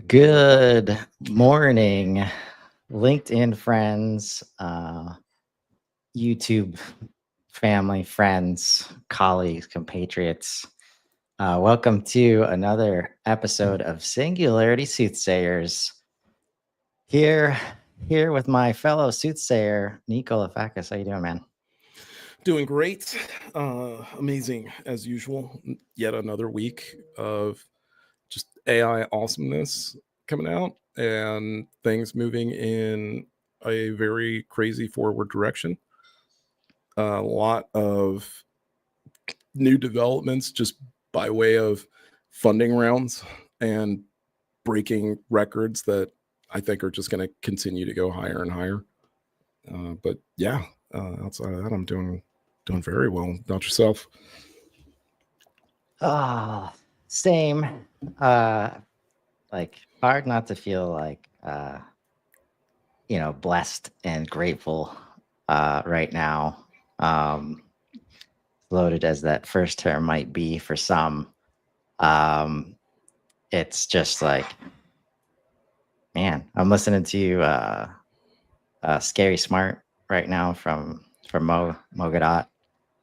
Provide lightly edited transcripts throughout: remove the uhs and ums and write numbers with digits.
Good morning, LinkedIn friends, YouTube family, friends, colleagues, compatriots. Welcome to another episode of Singularity Soothsayers. Here, here with my fellow soothsayer, Nico. How you doing, man? Doing great. Amazing as usual. Yet another week of just AI awesomeness coming out and things moving in a very crazy forward direction. A lot of new developments just by way of funding rounds and breaking records that I think are just going to continue to go higher and higher. But yeah, outside of that, I'm doing very well. Not yourself. Ah, same. Uh, like hard not to feel like blessed and grateful right now. Um, Loaded as that first term might be for some, um, it's just like, man, I'm listening to Scary Smart right now from Mo Gadot,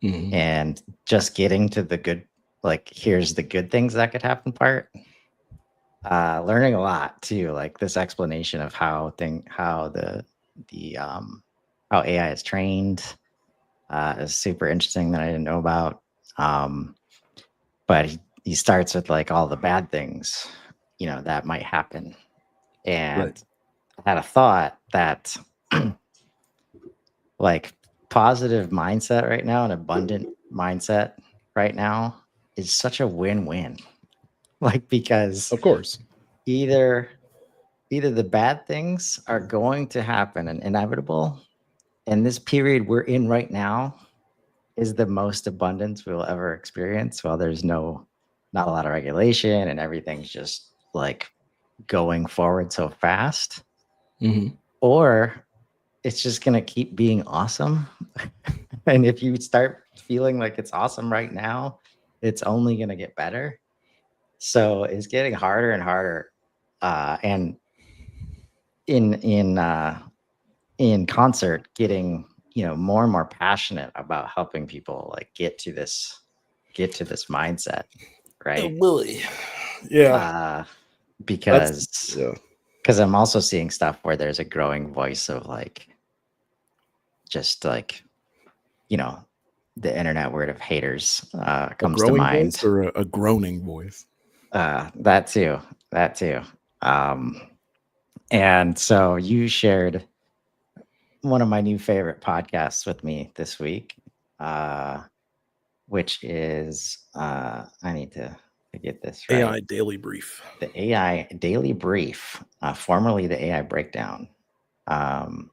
Mhm. and just getting to the good, like here's the good things that could happen part. Learning a lot too, like this explanation of how the how AI is trained is super interesting that I didn't know about. Um, but he starts with like all the bad things, that might happen. Right. And I had a thought that like positive mindset right now, an abundant mindset right now is such a win-win. Like because Of course. either either the bad things are going to happen and inevitable, and this period we're in right now is the most abundance we'll ever experience while there's not a lot of regulation and everything's just like going forward so fast, Mhm. or it's just going to keep being awesome. And if you start feeling like it's awesome right now, it's only going to get better. So it's getting harder and harder. And in in uh, in concert, getting more and more passionate about helping people like get to this mindset, Oh, right? Willie. Yeah, Uh, that's because yeah. because I'm also seeing stuff where there's a growing voice of like just like you know the internet word of haters A comes to growing voice mind. or a groaning voice. That too. Um, and so you shared one of my new favorite podcasts with me this week, uh, which is I need to get this right. AI Daily Brief. The AI Daily Brief, formerly the AI Breakdown, um,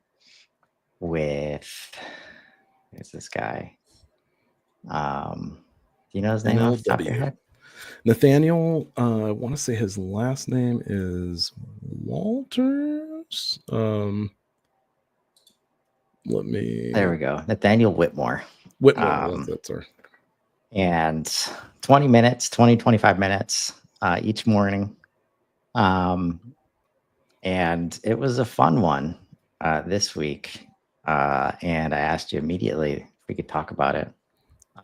with who's this guy? Do you know his name off the top of your NLW. head? Nathaniel, I want to say his last name is Walters. Let There me we go, Nathaniel Whitmore. Whitmore. Um, That's our and 20 minutes, 25 minutes each morning. Um, and it was a fun one this week. And I asked you immediately if we could talk about it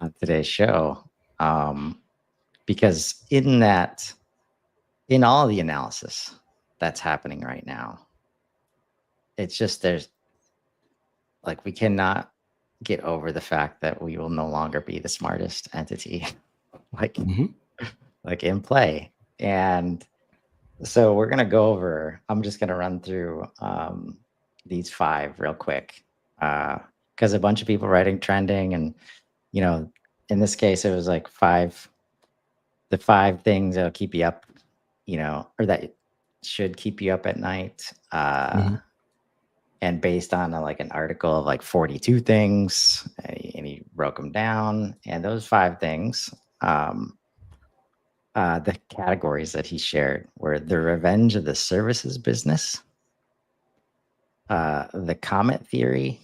on today's show. Um, because in all the analysis that's happening right now, it's just there's like we cannot get over the fact that we will no longer be the smartest entity like Mhm. like in play. And so we're gonna go over. I'm just gonna run through these five real quick because a bunch of people writing trending, and you know, in this case, it was like the five things that'll keep you up, or that should keep you up at night. Mhm. And based on like an article of like 42 things, and he broke them down, and those five things. The categories that he shared were the revenge of the services business, the comet theory,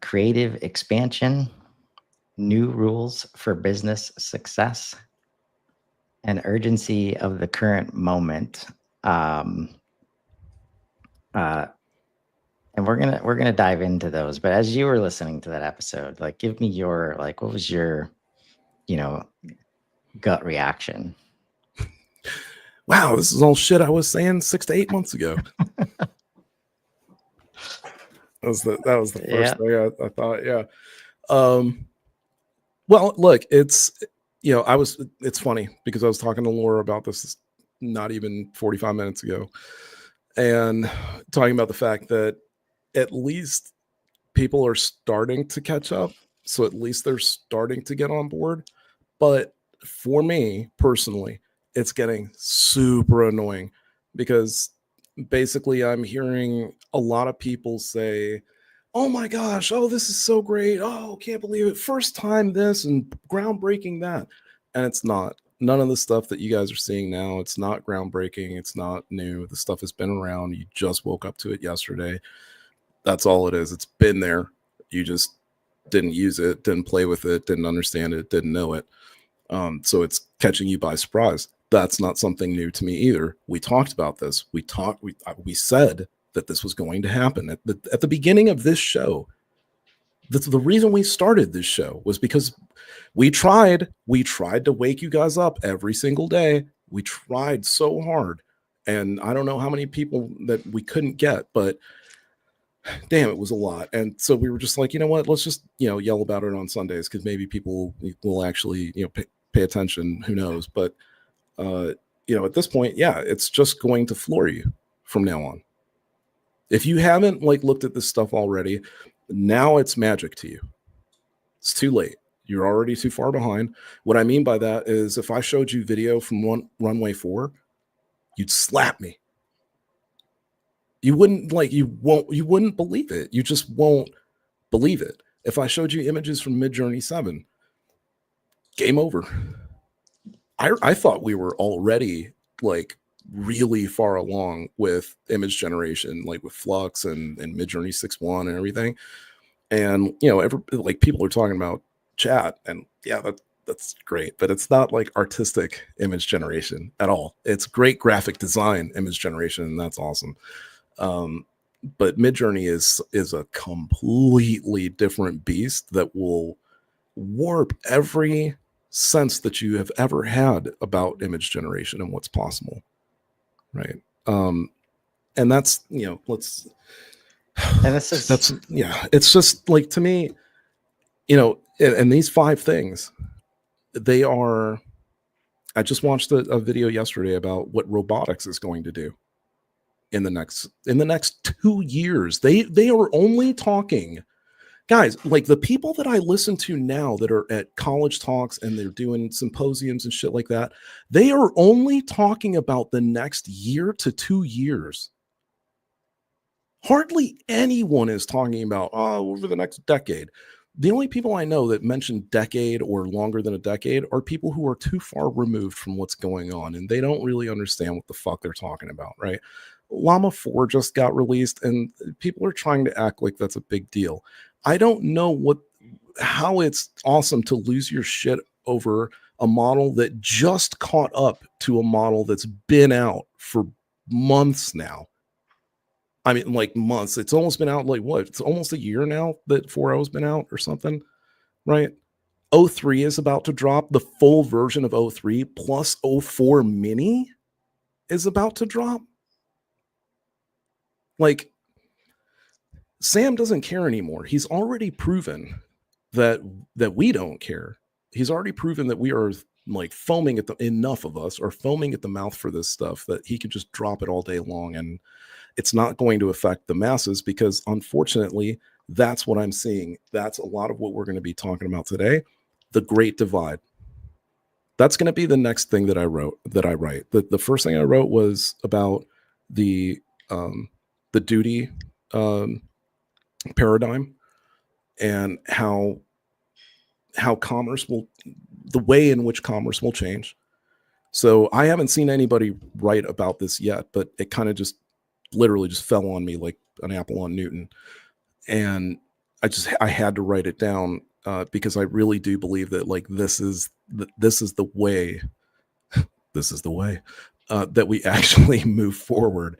creative expansion, new rules for business success, and urgency of the current moment. And we're gonna dive into those. But as you were listening to that episode, like, give me your, like, what was your, gut reaction? Wow, this is all shit I was saying 6 to 8 months ago. That was the first thing I thought. Yeah. Well, look, it's funny because I was talking to Laura about this not even 45 minutes ago, and talking about the fact that at least people are starting to catch up. So at least they're starting to get on board. But for me personally, it's getting super annoying because basically I'm hearing a lot of people say, oh my gosh, oh, this is so great. Oh, can't believe it. First time this and groundbreaking that. And it's not. None of the stuff that you guys are seeing now, it's not groundbreaking. It's not new. The stuff has been around. You just woke up to it yesterday. That's all it is. It's been there. You just didn't use it, didn't play with it, didn't understand it, didn't know it. So it's catching you by surprise. That's not something new to me either. We talked about this. We said that this was going to happen at the beginning of this show. The reason we started this show was because we tried to wake you guys up every single day. We tried so hard, and I don't know how many people that we couldn't get, but damn, it was a lot. And so we were just like, you know what, let's just, yell about it on Sundays because maybe people will actually, pay attention. Who knows? But, at this point, yeah, it's just going to floor you from now on. If you haven't looked at this stuff already, now it's magic to you. It's too late. You're already too far behind. What I mean by that is if I showed you video from runway 4, you'd slap me. You wouldn't you wouldn't believe it. You just won't believe it. If I showed you images from Midjourney 7, game over. I thought we were already really far along with image generation, with Flux and Midjourney 6.1 and everything. And people are talking about chat, and yeah, that's great, but it's not artistic image generation at all. It's great graphic design image generation, and that's awesome. But Midjourney is a completely different beast that will warp every sense that you have ever had about image generation and what's possible, right? And that's let's. And It's just to me, and these 5 things, they are. I just watched a video yesterday about what robotics is going to do in the next 2 years. They are only talking, guys, the people that I listen to now that are at college talks and they're doing symposiums and shit like that, they are only talking about the next year to 2 years. Hardly anyone is talking about over the next decade. The only people I know that mention decade or longer than a decade are people who are too far removed from what's going on, and they don't really understand what the fuck they're talking about, right? Llama 4 just got released, and people are trying to act like that's a big deal. I don't know how it's awesome to lose your shit over a model that just caught up to a model that's been out for months now. I mean, months. It's almost been out what? It's almost a year now that 4.0's been out or something, right? 03 is about to drop. The full version of 03 plus 04 mini is about to drop. Sam doesn't care anymore. He's already proven that we don't care. He's already proven that we are foaming at enough of us are foaming at the mouth for this stuff that he can just drop it all day long, and it's not going to affect the masses because unfortunately that's what I'm seeing. That's a lot of what we're going to be talking about today. The Great Divide. That's going to be the next thing that I write. The first thing I wrote was about the duty paradigm and how commerce will, the way in which commerce will change. So I haven't seen anybody write about this yet, but it kind of just literally just fell on me like an apple on Newton. And I had to write it down because I really do believe that this is the way this is the way that we actually move forward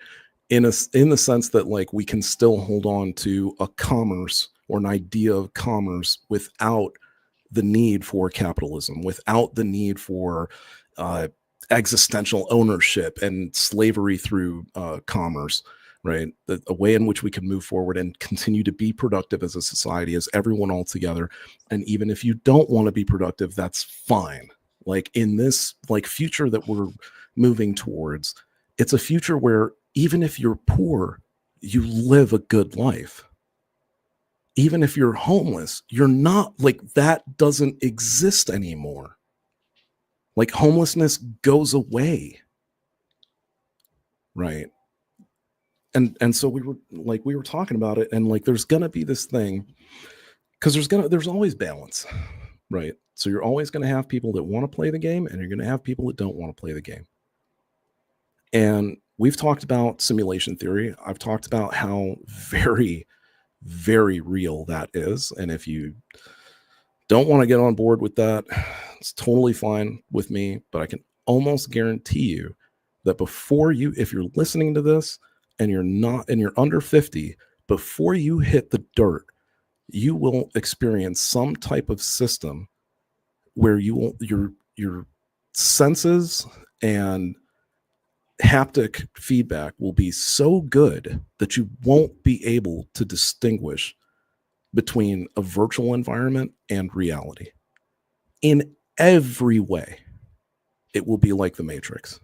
in the sense that like we can still hold on to a commerce or an idea of commerce without the need for capitalism, without the need for existential ownership and slavery through commerce, right? A way in which we can move forward and continue to be productive as a society, as everyone all together. And even if you don't want to be productive, that's fine. Like in this like future that we're moving towards, it's a future where even if you're poor, you live a good life. Even if you're homeless, you're not like that doesn't exist anymore. Like homelessness goes away. Right. And so we were talking about it, and like there's gonna be this thing because there's always balance, right? So you're always gonna have people that want to play the game, and you're gonna have people that don't want to play the game. And we've talked about simulation theory. I've talked about how very, very real that is. And if you don't want to get on board with that, it's totally fine with me. But I can almost guarantee you that if you're listening to this and you're under 50, before you hit the dirt, you will experience some type of system where your senses and haptic feedback will be so good that you won't be able to distinguish between a virtual environment and reality. In every way, it will be like the Matrix.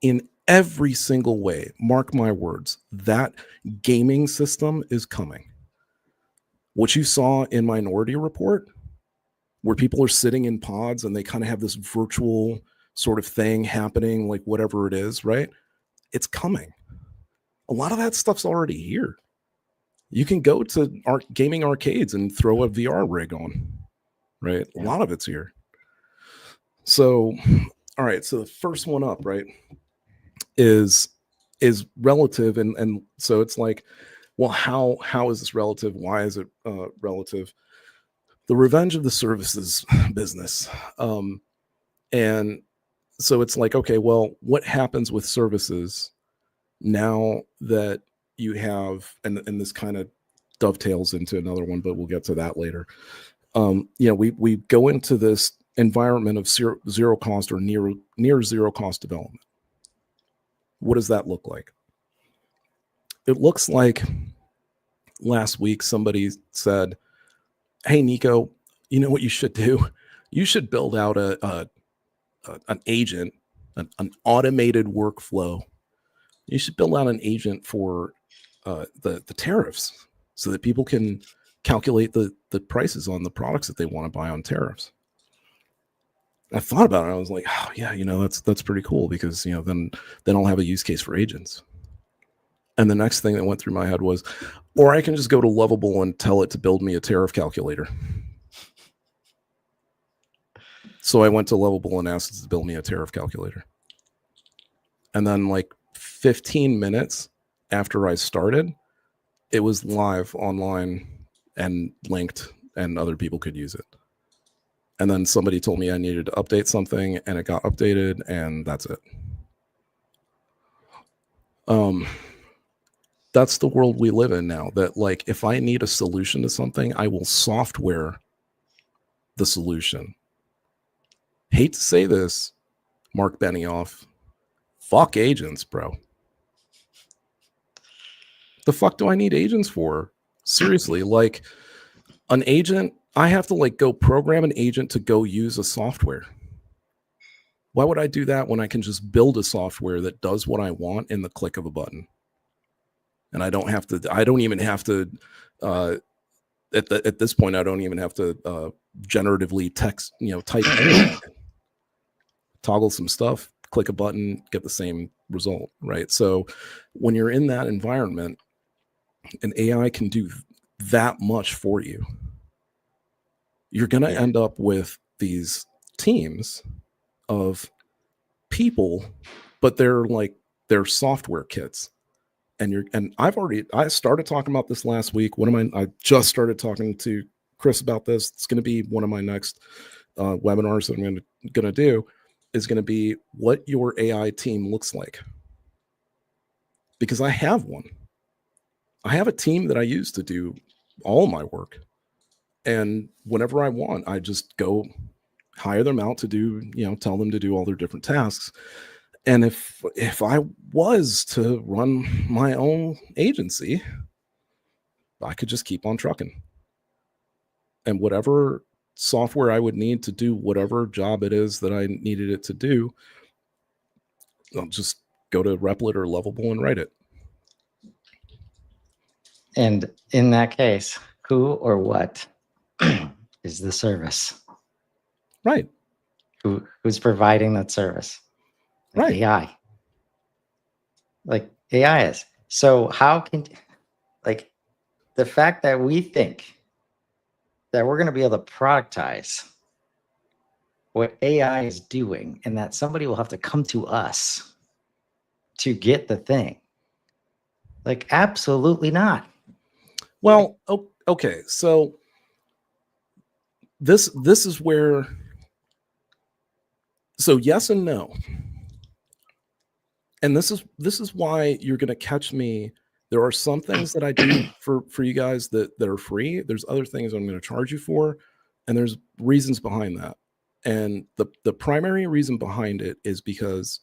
In every single way, mark my words, that gaming system is coming. What you saw in Minority Report, where people are sitting in pods and they kind of have this virtual sort of thing happening, like whatever it is, right? It's coming. A lot of that stuff's already here. You can go to gaming arcades and throw a VR rig on, right? Yeah. A lot of it's here. So, all right. So the first one up, right, is relative. And so it's like, well, how is this relative? Why is it relative? The revenge of the services business. And so it's like, okay, well, what happens with services now that you have, and this kind of dovetails into another one, but we'll get to that later. We go into this environment of zero cost or near zero cost development. What does that look like? It looks like last week somebody said, hey, Nico, you know what you should do? You should build out an agent, an automated workflow. You should build out an agent for the tariffs so that people can calculate the prices on the products that they want to buy on tariffs. I thought about it. I was like, oh yeah, that's pretty cool because then I'll have a use case for agents. And the next thing that went through my head was, or I can just go to Lovable and tell it to build me a tariff calculator. So I went to Lovable and asked it to build me a tariff calculator. And then like 15 minutes after I started, it was live online and linked and other people could use it. And then somebody told me I needed to update something and it got updated and that's it. That's the world we live in now, that like, if I need a solution to something, I will software the solution. Hate to say this, Mark Benioff, fuck agents, bro. The fuck do I need agents for? Seriously, like an agent, I have to like go program an agent to go use a software. Why would I do that when I can just build a software that does what I want in the click of a button? And I don't even have to, at this point, I don't even have to generatively text, type, toggle some stuff, click a button, get the same result, right? So when you're in that environment, an AI can do that much for you. You're going to end up with these teams of people, but they're software kits. And I started talking about this last week. I just started talking to Chris about this. It's going to be one of my next webinars that I'm going to do. is going to be what your AI team looks like. Because I have one. I have a team that I use to do all my work. And whenever I want, I just go hire them out to do, tell them to do all their different tasks. And if I was to run my own agency, I could just keep on trucking. And whatever software I would need to do whatever job it is that I needed it to do, I'll just go to Replit or Lovable and write it. And in that case, who or what is the service? Right. Who's providing that service? Like right. AI. Like AI is. So how can, like, the fact that we think that we're going to be able to productize what AI is doing and that somebody will have to come to us to get the thing. Like, absolutely not. Well, okay. So this is where, so yes and no. And this is why you're going to catch me. There are some things that I do for you guys that are free. There's other things I'm going to charge you for, and there's reasons behind that. And the primary reason behind it is because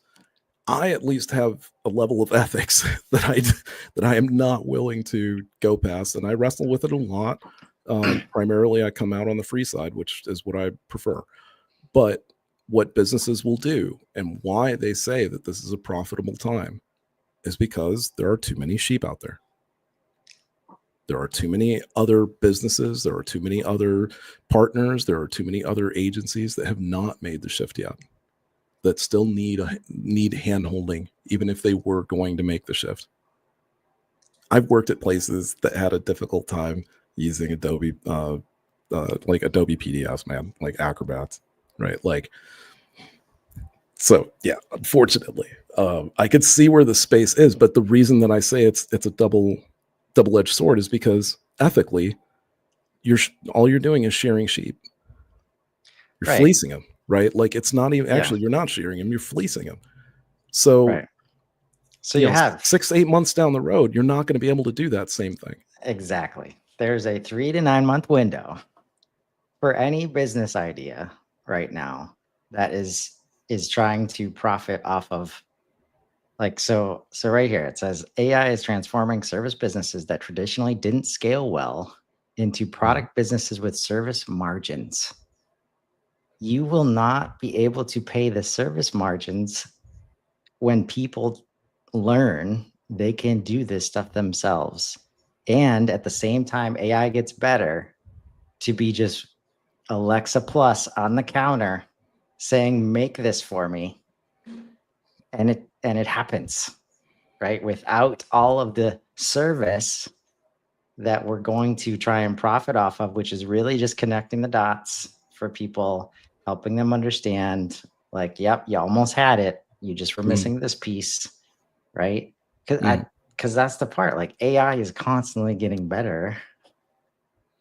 I at least have a level of ethics that I am not willing to go past, and I wrestle with it a lot. Primarily, I come out on the free side, which is what I prefer. But what businesses will do and why they say that this is a profitable time is because there are too many sheep out there. There are too many other businesses. There are too many other partners. There are too many other agencies that have not made the shift yet, that still need hand-holding, even if they were going to make the shift. I've worked at places that had a difficult time using Adobe, like Adobe PDFs, man, like Acrobat, right? Like, so yeah, unfortunately, I could see where the space is, but the reason that I say it's a double-edged sword is because ethically, all you're doing is sharing sheep. You're fleecing them, right? Like, it's not even actually, you're not sharing them, you're fleecing them. So, so you have 6 to 8 months down the road, you're not going to be able to do that same thing. Exactly. There's a 3 to 9 month window for any business idea right now that is trying to profit off of, like, so right here it says AI is transforming service businesses that traditionally didn't scale well into product businesses with service margins. You will not be able to pay the service margins when people learn they can do this stuff themselves. And at the same time, AI gets better to be just Alexa Plus on the counter saying, make this for me. And it happens, right? Without all of the service that we're going to try and profit off of, which is really just connecting the dots for people, helping them understand, like, yep, you almost had it. You just were missing this piece, right? Because that's the part, like, AI is constantly getting better.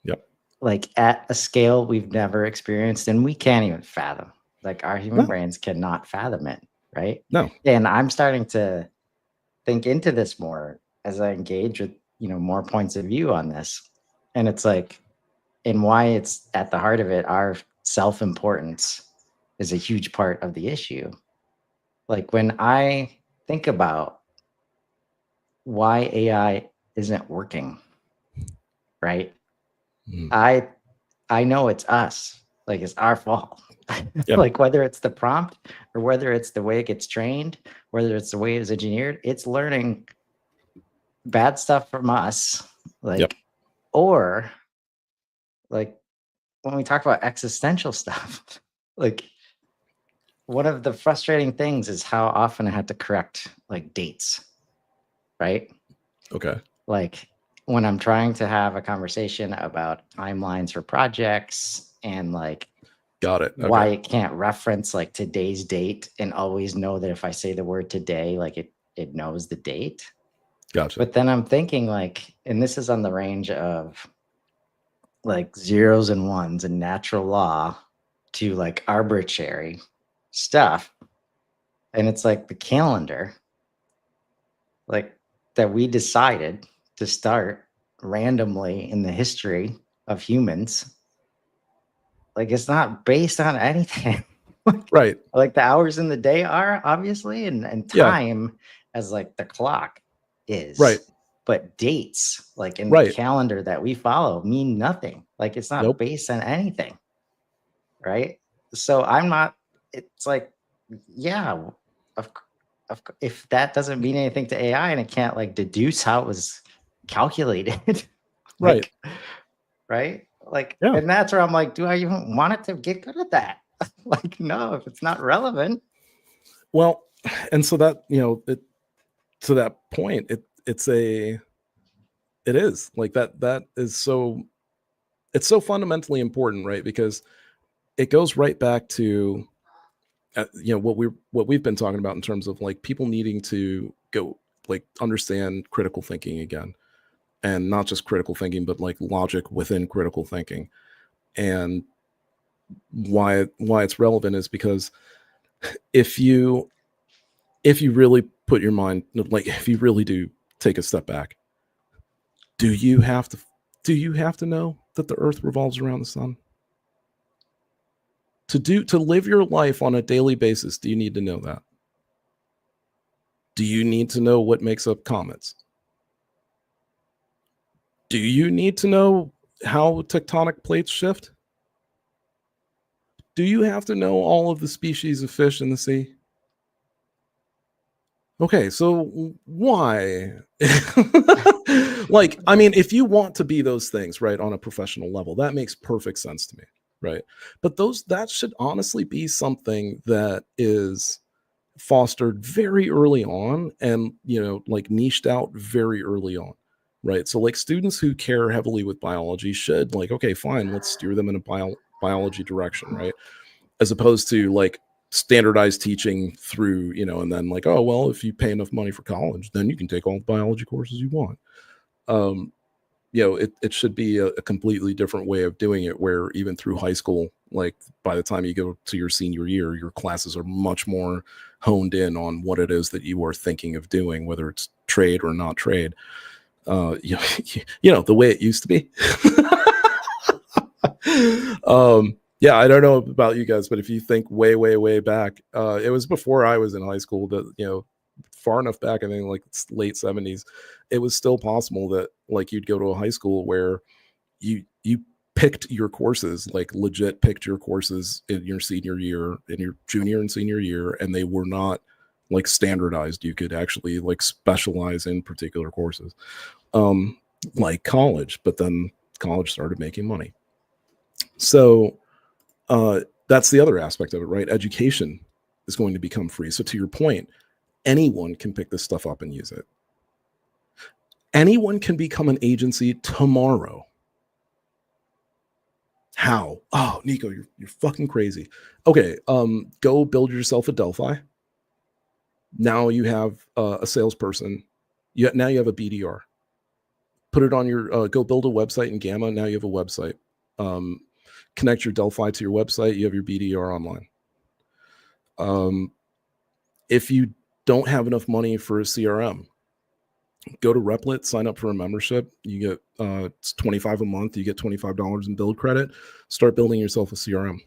Yep. Like, at a scale we've never experienced and we can't even fathom. Like, our human brains cannot fathom it, right? No. And I'm starting to think into this more as I engage with, more points of view on this. And it's like, and why it's at the heart of it, our self-importance is a huge part of the issue. Like, when I think about why AI isn't working, right? I know it's us. Like, it's our fault. Yep. Like, whether it's the prompt or whether it's the way it gets trained, whether it's the way it's engineered, it's learning bad stuff from us. Like, or like when we talk about existential stuff, like, one of the frustrating things is how often I had to correct, like, dates, right? Okay. Like, when I'm trying to have a conversation about timelines for projects and, like, got it. Okay. Why it can't reference, like, today's date and always know that if I say the word today, like, it knows the date. Gotcha. But then I'm thinking, like, and this is on the range of, like, zeros and ones and natural law to, like, arbitrary. stuff. And it's like the calendar, like that we decided to start randomly in the history of humans. Like it's not based on anything. Right. Like the hours in the day are obviously, and Yeah. time as like the clock is. Right. But dates, like in the Right. calendar that we follow, mean nothing. Like it's not Nope. based on anything. Right. So I'm not, it's like, yeah, if that doesn't mean anything to AI and it can't like deduce how it was calculated, Right. Right. Like, Yeah. and that's where I'm like, do I even want it to get good at that? Like, no, if it's not relevant. Well, and so that, to that point, it is like that is so, it's so fundamentally important, right? Because it goes right back to, what we've been talking about in terms of like people needing to go like understand critical thinking again, and not just critical thinking, but like logic within critical thinking. And why it's relevant is because if you really put your mind, like if you really do take a step back, do you have to know that the earth revolves around the sun? To live your life on a daily basis, do you need to know that? Do you need to know what makes up comets? Do you need to know how tectonic plates shift? Do you have to know all of the species of fish in the sea? Okay, so why? Like, I mean, if you want to be those things, right, on a professional level, that makes perfect sense to me, right? But that should honestly be something that is fostered very early on, and like niched out very early on, right? So like students who care heavily with biology should like, okay, fine, let's steer them in a biology direction, right? As opposed to like standardized teaching through, and then like, oh well, if you pay enough money for college, then you can take all the biology courses you want. It should be a completely different way of doing it, where even through high school, like by the time you go to your senior year, your classes are much more honed in on what it is that you are thinking of doing, whether it's trade or not trade. The way it used to be. Yeah, I don't know about you guys, but if you think way, way, way back, it was before I was in high school, that, far enough back, I think like late 70s, it was still possible that like you'd go to a high school where you picked your courses, like legit picked your courses in your senior year, in your junior and senior year, and they were not like standardized. You could actually like specialize in particular courses, like college, but then college started making money. So that's the other aspect of it, right? Education is going to become free. So to your point, anyone can pick this stuff up and use it. Anyone can become an agency tomorrow. How? Oh, Nico, you're fucking crazy. Okay, go build yourself a Delphi. Now you have a salesperson. Now you have a BDR. Put it on your, go build a website in Gamma. Now you have a website. Connect your Delphi to your website. You have your BDR online. If you don't have enough money for a CRM, go to Replit, sign up for a membership. You get it's $25 a month. You get $25 in build credit. Start building yourself a CRM.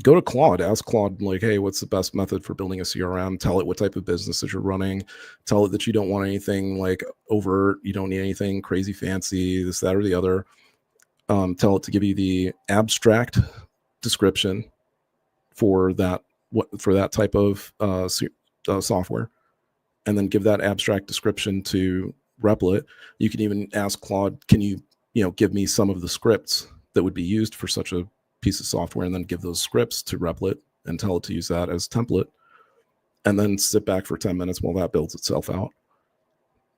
Go to Claude, ask Claude, like, hey, what's the best method for building a CRM? Tell it what type of business that you're running. Tell it that you don't want anything like overt. You don't need anything crazy fancy, this, that, or the other. Tell it to give you the abstract description for that type of software, and then give that abstract description to Replit. You can even ask Claude, can you give me some of the scripts that would be used for such a piece of software, and then give those scripts to Replit and tell it to use that as template, and then sit back for 10 minutes while that builds itself out.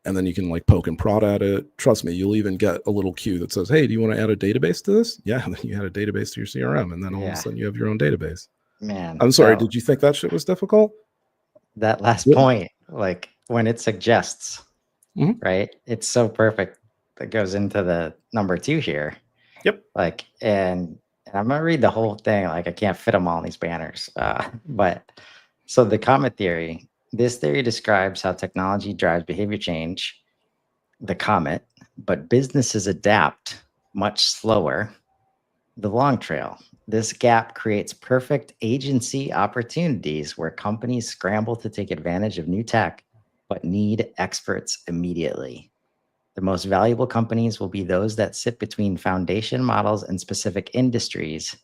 And then you can like poke and prod at it. Trust me, you'll even get a little cue that says, hey, do you want to add a database to this? Yeah, and then you add a database to your CRM, and then all of a sudden you have your own database. Man, I'm sorry, did you think that shit was difficult? That last point, like when it suggests, right? It's so perfect. That goes into the number 2 here. Yep. Like, and And I'm gonna read the whole thing. Like I can't fit them all in these banners. But so the comet theory. This theory describes how technology drives behavior change, the comet, but businesses adapt much slower, the long trail. This gap creates perfect agency opportunities where companies scramble to take advantage of new tech, but need experts immediately. The most valuable companies will be those that sit between foundation models and specific industries,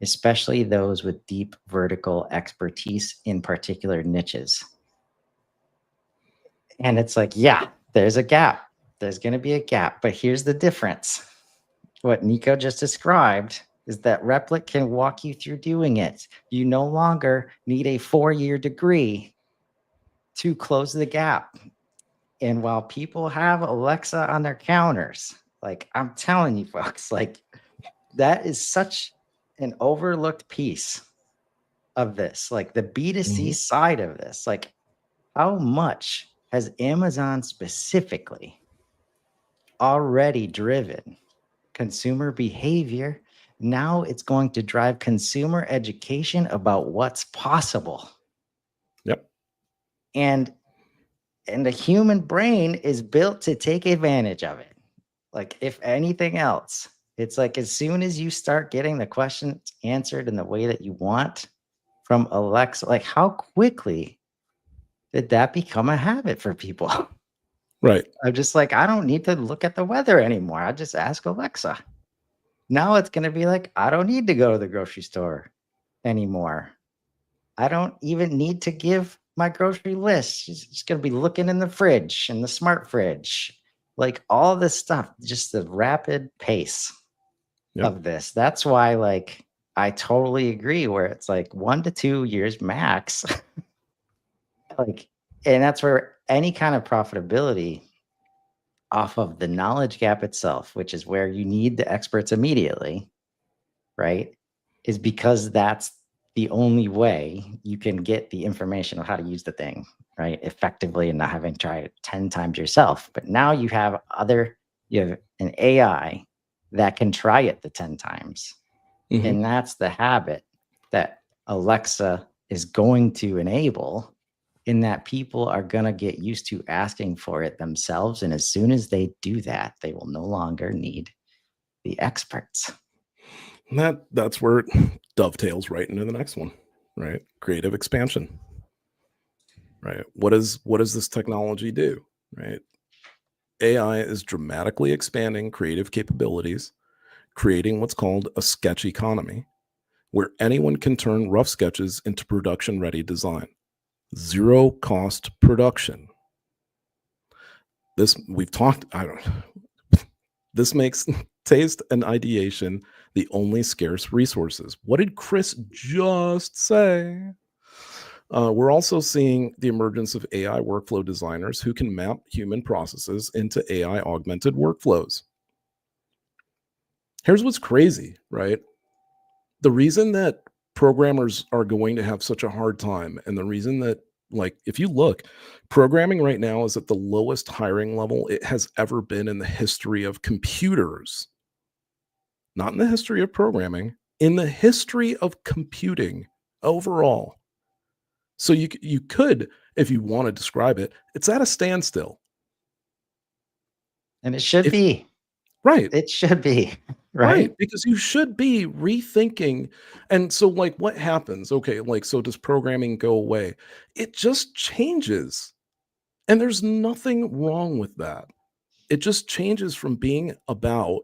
especially those with deep vertical expertise in particular niches. And it's like, yeah, there's a gap. There's going to be a gap. But here's the difference. What Nico just described is that Replit can walk you through doing it. You no longer need a 4-year degree to close the gap. And while people have Alexa on their counters, like I'm telling you folks, like that is such an overlooked piece of this, like the B2C side of this. Like how much has Amazon specifically already driven consumer behavior? Now it's going to drive consumer education about what's possible. Yep. And the human brain is built to take advantage of it. Like if anything else, it's like as soon as you start getting the questions answered in the way that you want from Alexa, like how quickly did that become a habit for people? Right. I'm just like, I don't need to look at the weather anymore. I just ask Alexa. Now it's going to be like, I don't need to go to the grocery store anymore. I don't even need to give my grocery list. She's just going to be looking in the fridge and the smart fridge. Like all this stuff, just the rapid pace of this. That's why, like, I totally agree where it's like 1 to 2 years max. Like, and that's where any kind of profitability off of the knowledge gap itself, which is where you need the experts immediately, right? Is because that's the only way you can get the information on how to use the thing, right? Effectively and not having tried it 10 times yourself. But now you have an AI that can try it the 10 times. And that's the habit that Alexa is going to enable, in that people are going to get used to asking for it themselves. And as soon as they do that, they will no longer need the experts. That's where it dovetails right into the next one, right? Creative expansion. Right. What does this technology do? Right. AI is dramatically expanding creative capabilities, creating what's called a sketch economy, where anyone can turn rough sketches into production ready design. Zero cost production. This we've talked, I don't this makes taste and ideation the only scarce resources. What did Chris just say? We're also seeing the emergence of AI workflow designers who can map human processes into AI augmented workflows. Here's what's crazy, right? The reason that programmers are going to have such a hard time, and the reason that, like, if you look, programming right now is at the lowest hiring level it has ever been in the history of computers. Not in the history of programming, in the history of computing overall. So you could, if you want to describe it, it's at a standstill. And it should be. Right. It should be. Right, because you should be rethinking. And so, like, what happens? Okay, like, so does programming go away? It just changes. And there's nothing wrong with that. It just changes from being about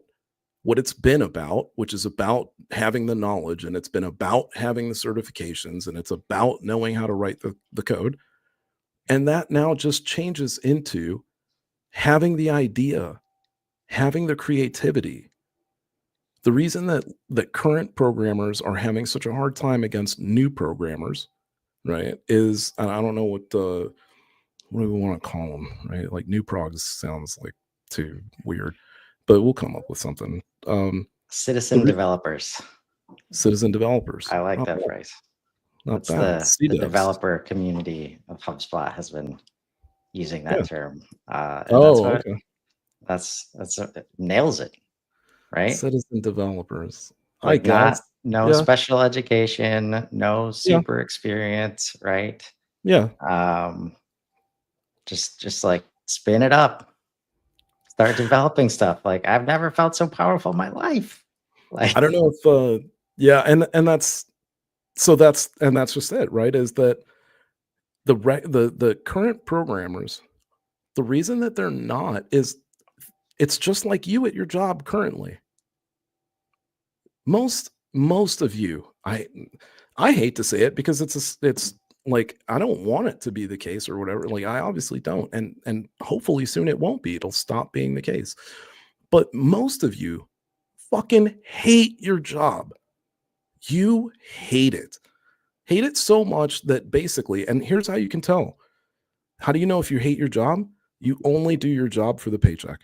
what it's been about, which is about having the knowledge, and it's been about having the certifications, and it's about knowing how to write the code. And that now just changes into having the idea, having the creativity. The reason that current programmers are having such a hard time against new programmers, right, is, and I don't know what do we want to call them, right? Like new progs sounds like too weird, but we'll come up with something. Citizen developers. Citizen developers. I like that phrase. Not That's bad. the developer community of HubSpot has been using that term. And Okay. That's it nails it, right? Citizen developers. I Like guess. no Yeah. special education, no Yeah. super experience, right? Yeah. Um, just like spin it up, start developing stuff. Like I've never felt so powerful in my life. I Like don't know if yeah, and that's just it, right? Is that the current programmers, the reason that they're not is it's just like you at your job currently. Most of you, I hate to say it because it's like I don't want it to be the case or whatever. Like I obviously don't, and hopefully soon it won't be. It'll stop being the case. But most of you fucking hate your job. You hate it. Hate it so much that basically, and here's how you can tell. How do you know if you hate your job? You only do your job for the paycheck.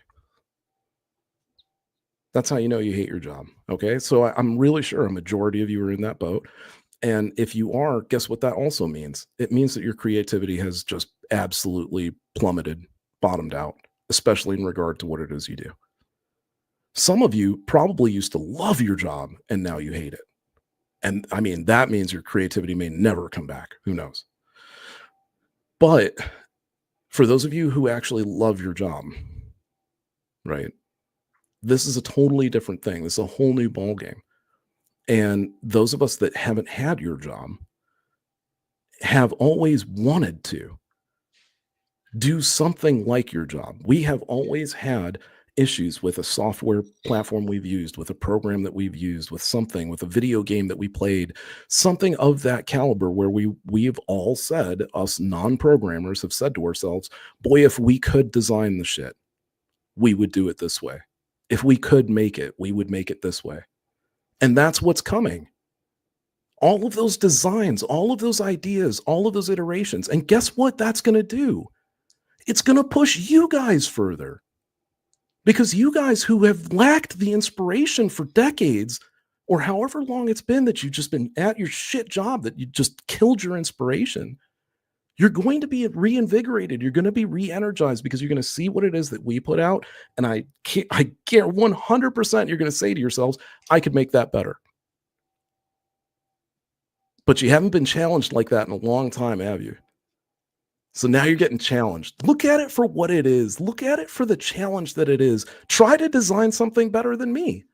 That's how you know you hate your job. Okay. So I'm really sure a majority of you are in that boat. And if you are, guess what that also means? It means that your creativity has just absolutely plummeted, bottomed out, especially in regard to what it is you do. Some of you probably used to love your job and now you hate it. And I mean, that means your creativity may never come back. Who knows? But for those of you who actually love your job, right? This is a totally different thing. This is a whole new ballgame. And those of us that haven't had your job have always wanted to do something like your job. We have always had issues with a software platform we've used, with a program that we've used, with something, with a video game that we played, something of that caliber where we've all said, us non-programmers have said to ourselves, boy, if we could design the shit, we would do it this way. If we could make it, we would make it this way. And that's what's coming. All of those designs, all of those ideas, all of those iterations. And guess what that's going to do? It's going to push you guys further. Because you guys who have lacked the inspiration for decades, or however long it's been that you've just been at your shit job, that you just killed your inspiration, you're going to be reinvigorated. You're going to be re-energized because you're going to see what it is that we put out. And I get 100% you're going to say to yourselves, I could make that better. But you haven't been challenged like that in a long time, have you? So now you're getting challenged. Look at it for what it is. Look at it for the challenge that it is. Try to design something better than me.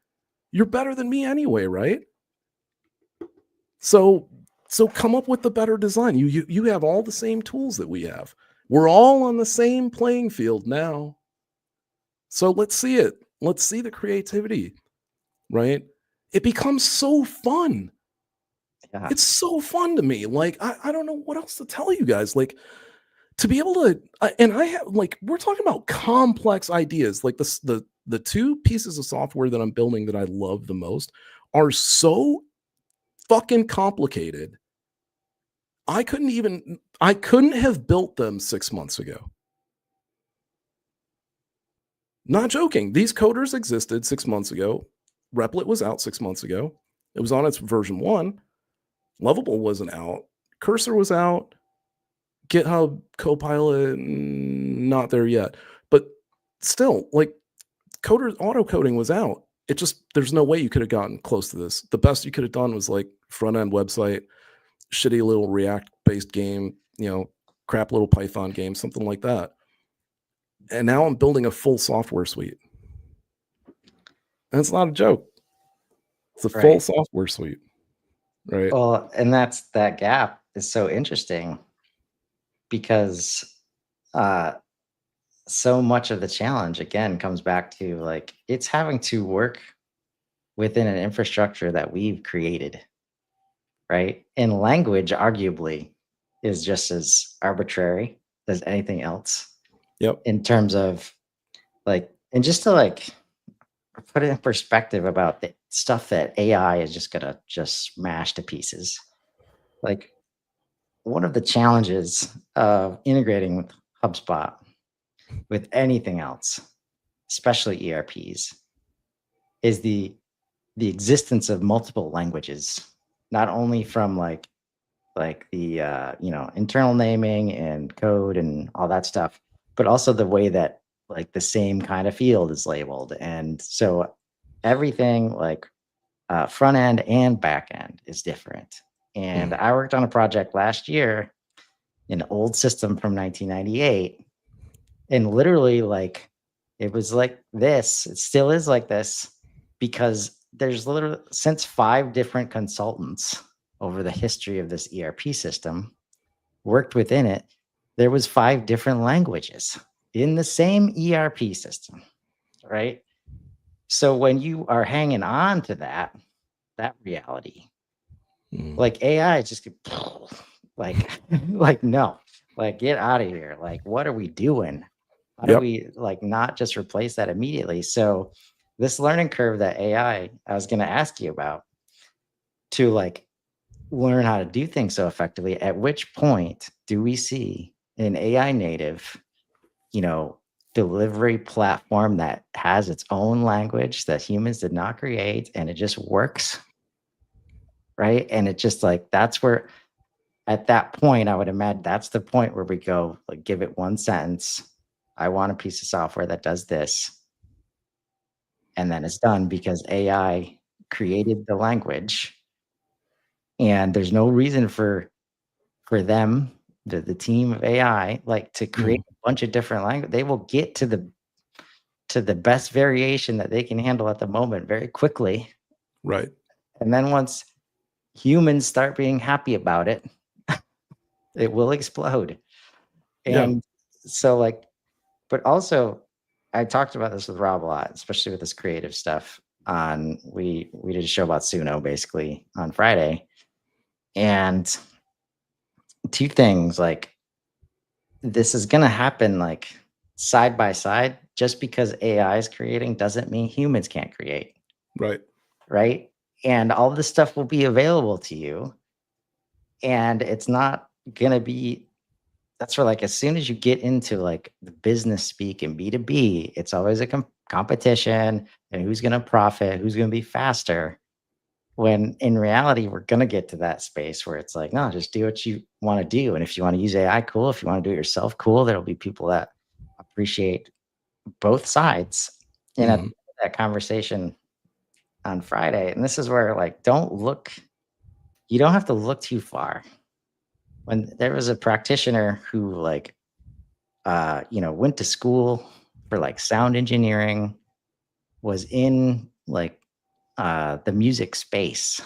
You're better than me anyway, right? So come up with the better design. You have all the same tools that we have. We're all on the same playing field now. So let's see it. Let's see the creativity, right? It becomes so fun. yeah, It's so fun to me. Like I don't know what else to tell you guys. Like to be able to, and I have like we're talking about complex ideas. Like the two pieces of software that I'm building that I love the most are so fucking complicated. I couldn't have built them 6 months ago. Not joking. These coders existed 6 months ago. Replit was out 6 months ago. It was on its version 1. Lovable wasn't out. Cursor was out. GitHub Copilot, not there yet. But still, like coders, auto coding was out. It just, there's no way you could have gotten close to this. The best you could have done was like front end website, shitty little React based game, crap little Python game, something like that. And now I'm building a full software suite. And it's not a joke. It's a full right. software suite, right? Well, and that gap is so interesting because so much of the challenge again comes back to like it's having to work within an infrastructure that we've created, right? And language arguably is just as arbitrary as anything else Yep. in terms of like, and just to like put it in perspective about the stuff that AI is just gonna just smash to pieces. Like one of the challenges of integrating with HubSpot with anything else, especially ERPs, is the existence of multiple languages, not only from like the internal naming and code and all that stuff, but also the way that like the same kind of field is labeled. And so everything like front end and back end is different. And I worked on a project last year, an old system from 1998, and literally like it was like this. It still is like this because there's literally since 5 different consultants over the history of this ERP system worked within it, there was 5 different languages in the same ERP system, right? So when you are hanging on to that reality, like AI is just like like no, like get out of here. Like what are we doing? How do Yep. we like not just replace that immediately? So this learning curve that I was going to ask you about to like learn how to do things so effectively, at which point do we see an AI native, you know, delivery platform that has its own language that humans did not create and it just works, right? And it just like that's where at that point I would imagine that's the point where we go like give it one sentence. I want a piece of software that does this, and then it's done because AI created the language, and there's no reason for them, the team of AI, like to create a bunch of different language. They will get to the best variation that they can handle at the moment very quickly. Right. And then once humans start being happy about it, it will explode. Yeah. And so like, but also I talked about this with Rob a lot, especially with this creative stuff. On we did a show about Suno basically on Friday. And 2 things like this is gonna happen like side by side. Just because AI is creating doesn't mean humans can't create, Right. right? And all this stuff will be available to you, and it's not gonna be. That's where like as soon as you get into like the business speak and B2B, it's always a competition and who's gonna profit, who's gonna be faster. When in reality, we're gonna get to that space where it's like, no, just do what you want to do. And if you want to use AI, cool. If you want to do it yourself, cool. There'll be people that appreciate both sides. And at the end of that conversation on Friday, and this is where like you don't have to look too far. When there was a practitioner who like went to school for like sound engineering, was in like the music space,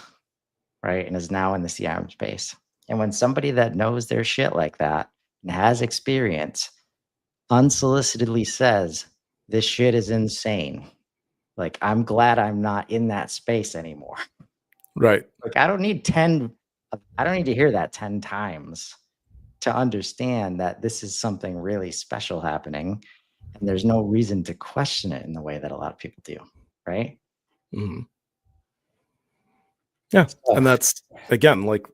right? And is now in the CRM space. And when somebody that knows their shit like that and has experience unsolicitedly says, this shit is insane. Like, I'm glad I'm not in that space anymore. Right. Like, I don't need to hear that 10 times to understand that this is something really special happening. And there's no reason to question it in the way that a lot of people do. Right. Yeah. So, And that's again like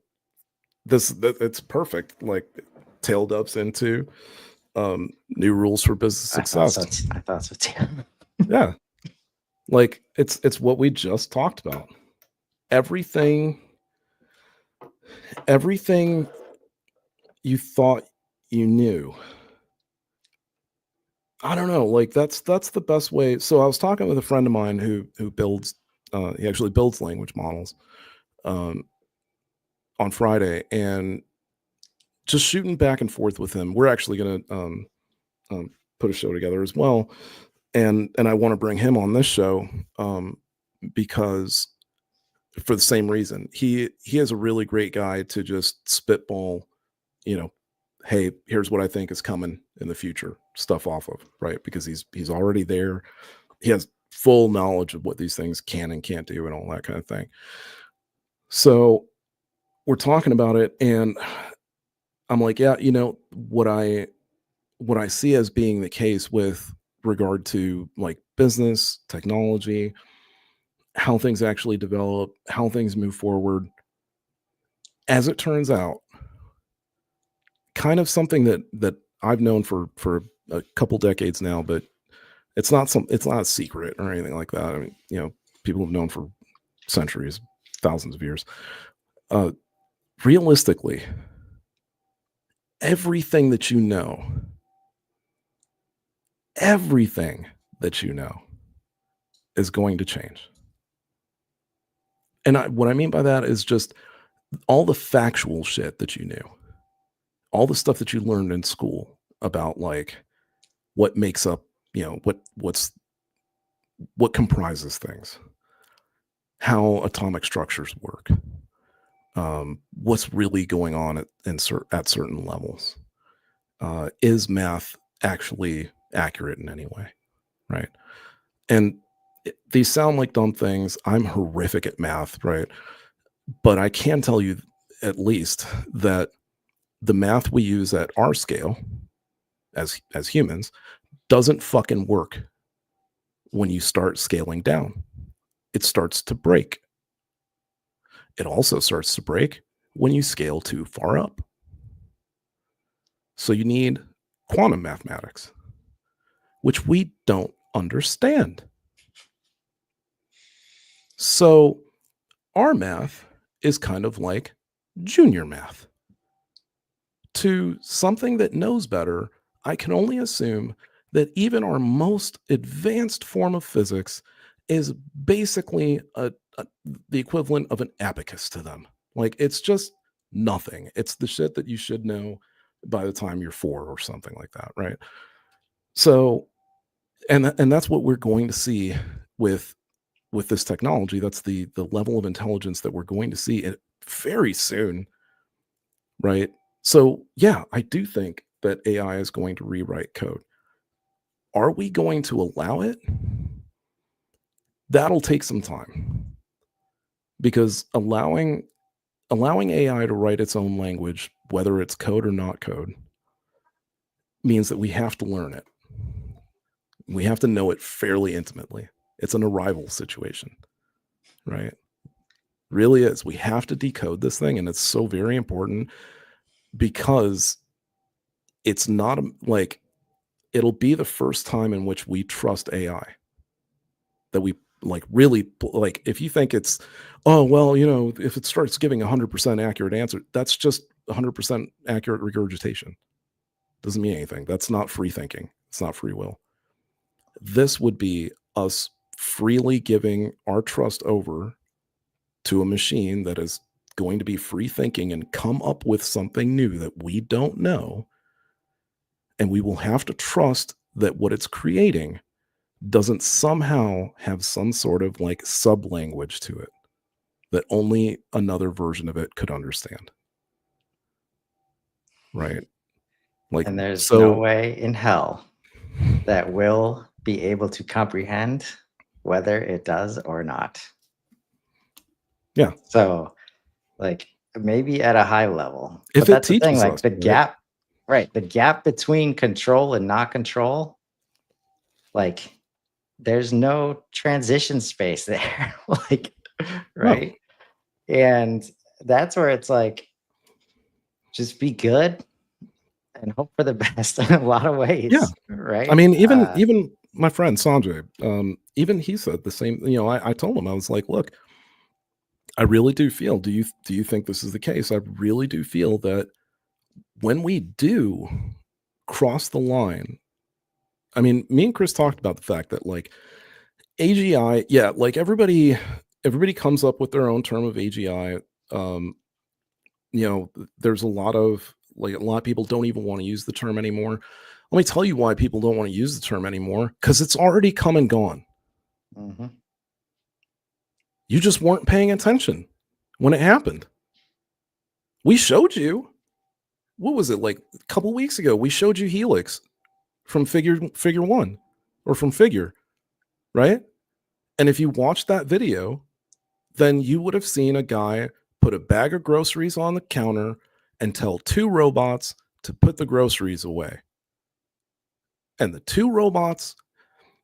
it's perfect. Like tail dubs into new rules for business success. I thought so too. Yeah. Like it's what we just talked about. Everything you thought you knew. I don't know, like that's the best way. So I was talking with a friend of mine who builds he actually builds language models um on Friday, and just shooting back and forth with him. We're actually going to put a show together as well, and I want to bring him on this show because for the same reason. He is a really great guy to just spitball, you know, hey, here's what I think is coming in the future stuff off of, right? Because he's already there. He has full knowledge of what these things can and can't do and all that kind of thing. So we're talking about it, and I'm like, yeah, what I see as being the case with regard to like business, technology, how things actually develop, how things move forward. As it turns out, kind of something that I've known for a couple decades now, but it's not a secret or anything like that. I mean, people have known for centuries, thousands of years. Realistically, everything that you know, everything that you know is going to change. And what I mean by that is just all the factual shit that you knew, all the stuff that you learned in school about like what makes up, what comprises things, how atomic structures work, what's really going on at certain levels. Is math actually accurate in any way, right? And these sound like dumb things. I'm horrific at math, right? But I can tell you at least that the math we use at our scale as humans doesn't fucking work when you start scaling down. It starts to break. It also starts to break when you scale too far up. So you need quantum mathematics, which we don't understand. So our math is kind of like junior math. To something that knows better, I can only assume that even our most advanced form of physics is basically the equivalent of an abacus to them. Like, it's just nothing. It's the shit that you should know by the time you're 4 or something like that, right? So, and that's what we're going to see with this technology. That's the level of intelligence that we're going to see it very soon, right? So, yeah, I do think that AI is going to rewrite code. Are we going to allow it? That'll take some time, because allowing AI to write its own language, whether it's code or not code, means that we have to learn it. We have to know it fairly intimately. It's an arrival situation, right? Really is. We have to decode this thing, and it's so very important, because it's not like, it'll be the first time in which we trust AI, that we like really, like, if you think it's, oh, well, if it starts giving 100% accurate answer, that's just 100% accurate regurgitation. Doesn't mean anything. That's not free thinking. It's not free will. This would be us freely giving our trust over to a machine that is going to be free thinking and come up with something new that we don't know. And we will have to trust that what it's creating doesn't somehow have some sort of like sub language to it that only another version of it could understand. Right. Like, And there's so no way in hell that will be able to comprehend whether it does or not. Yeah. So, like, maybe at a high level, If but it that's the thing, teaches like us, the right? gap, right? The gap between control and not control, like, there's no transition space there, like, right? And that's where it's like, just be good and hope for the best in a lot of ways, Yeah. right? I mean, even my friend Sanjay, even he said the same. I told him, I was like, look, I really do feel. Do you think this is the case? I really do feel that when we do cross the line, I mean, me and Chris talked about the fact that like AGI, yeah, like everybody comes up with their own term of AGI. There's a lot of people don't even want to use the term anymore. Let me tell you why people don't want to use the term anymore, because it's already come and gone. Mm-hmm. You just weren't paying attention when it happened. We showed you, what was it, like a couple weeks ago? We showed you Helix from figure 1, or from Figure, right? And if you watched that video, then you would have seen a guy put a bag of groceries on the counter and tell 2 robots to put the groceries away. And the 2 robots,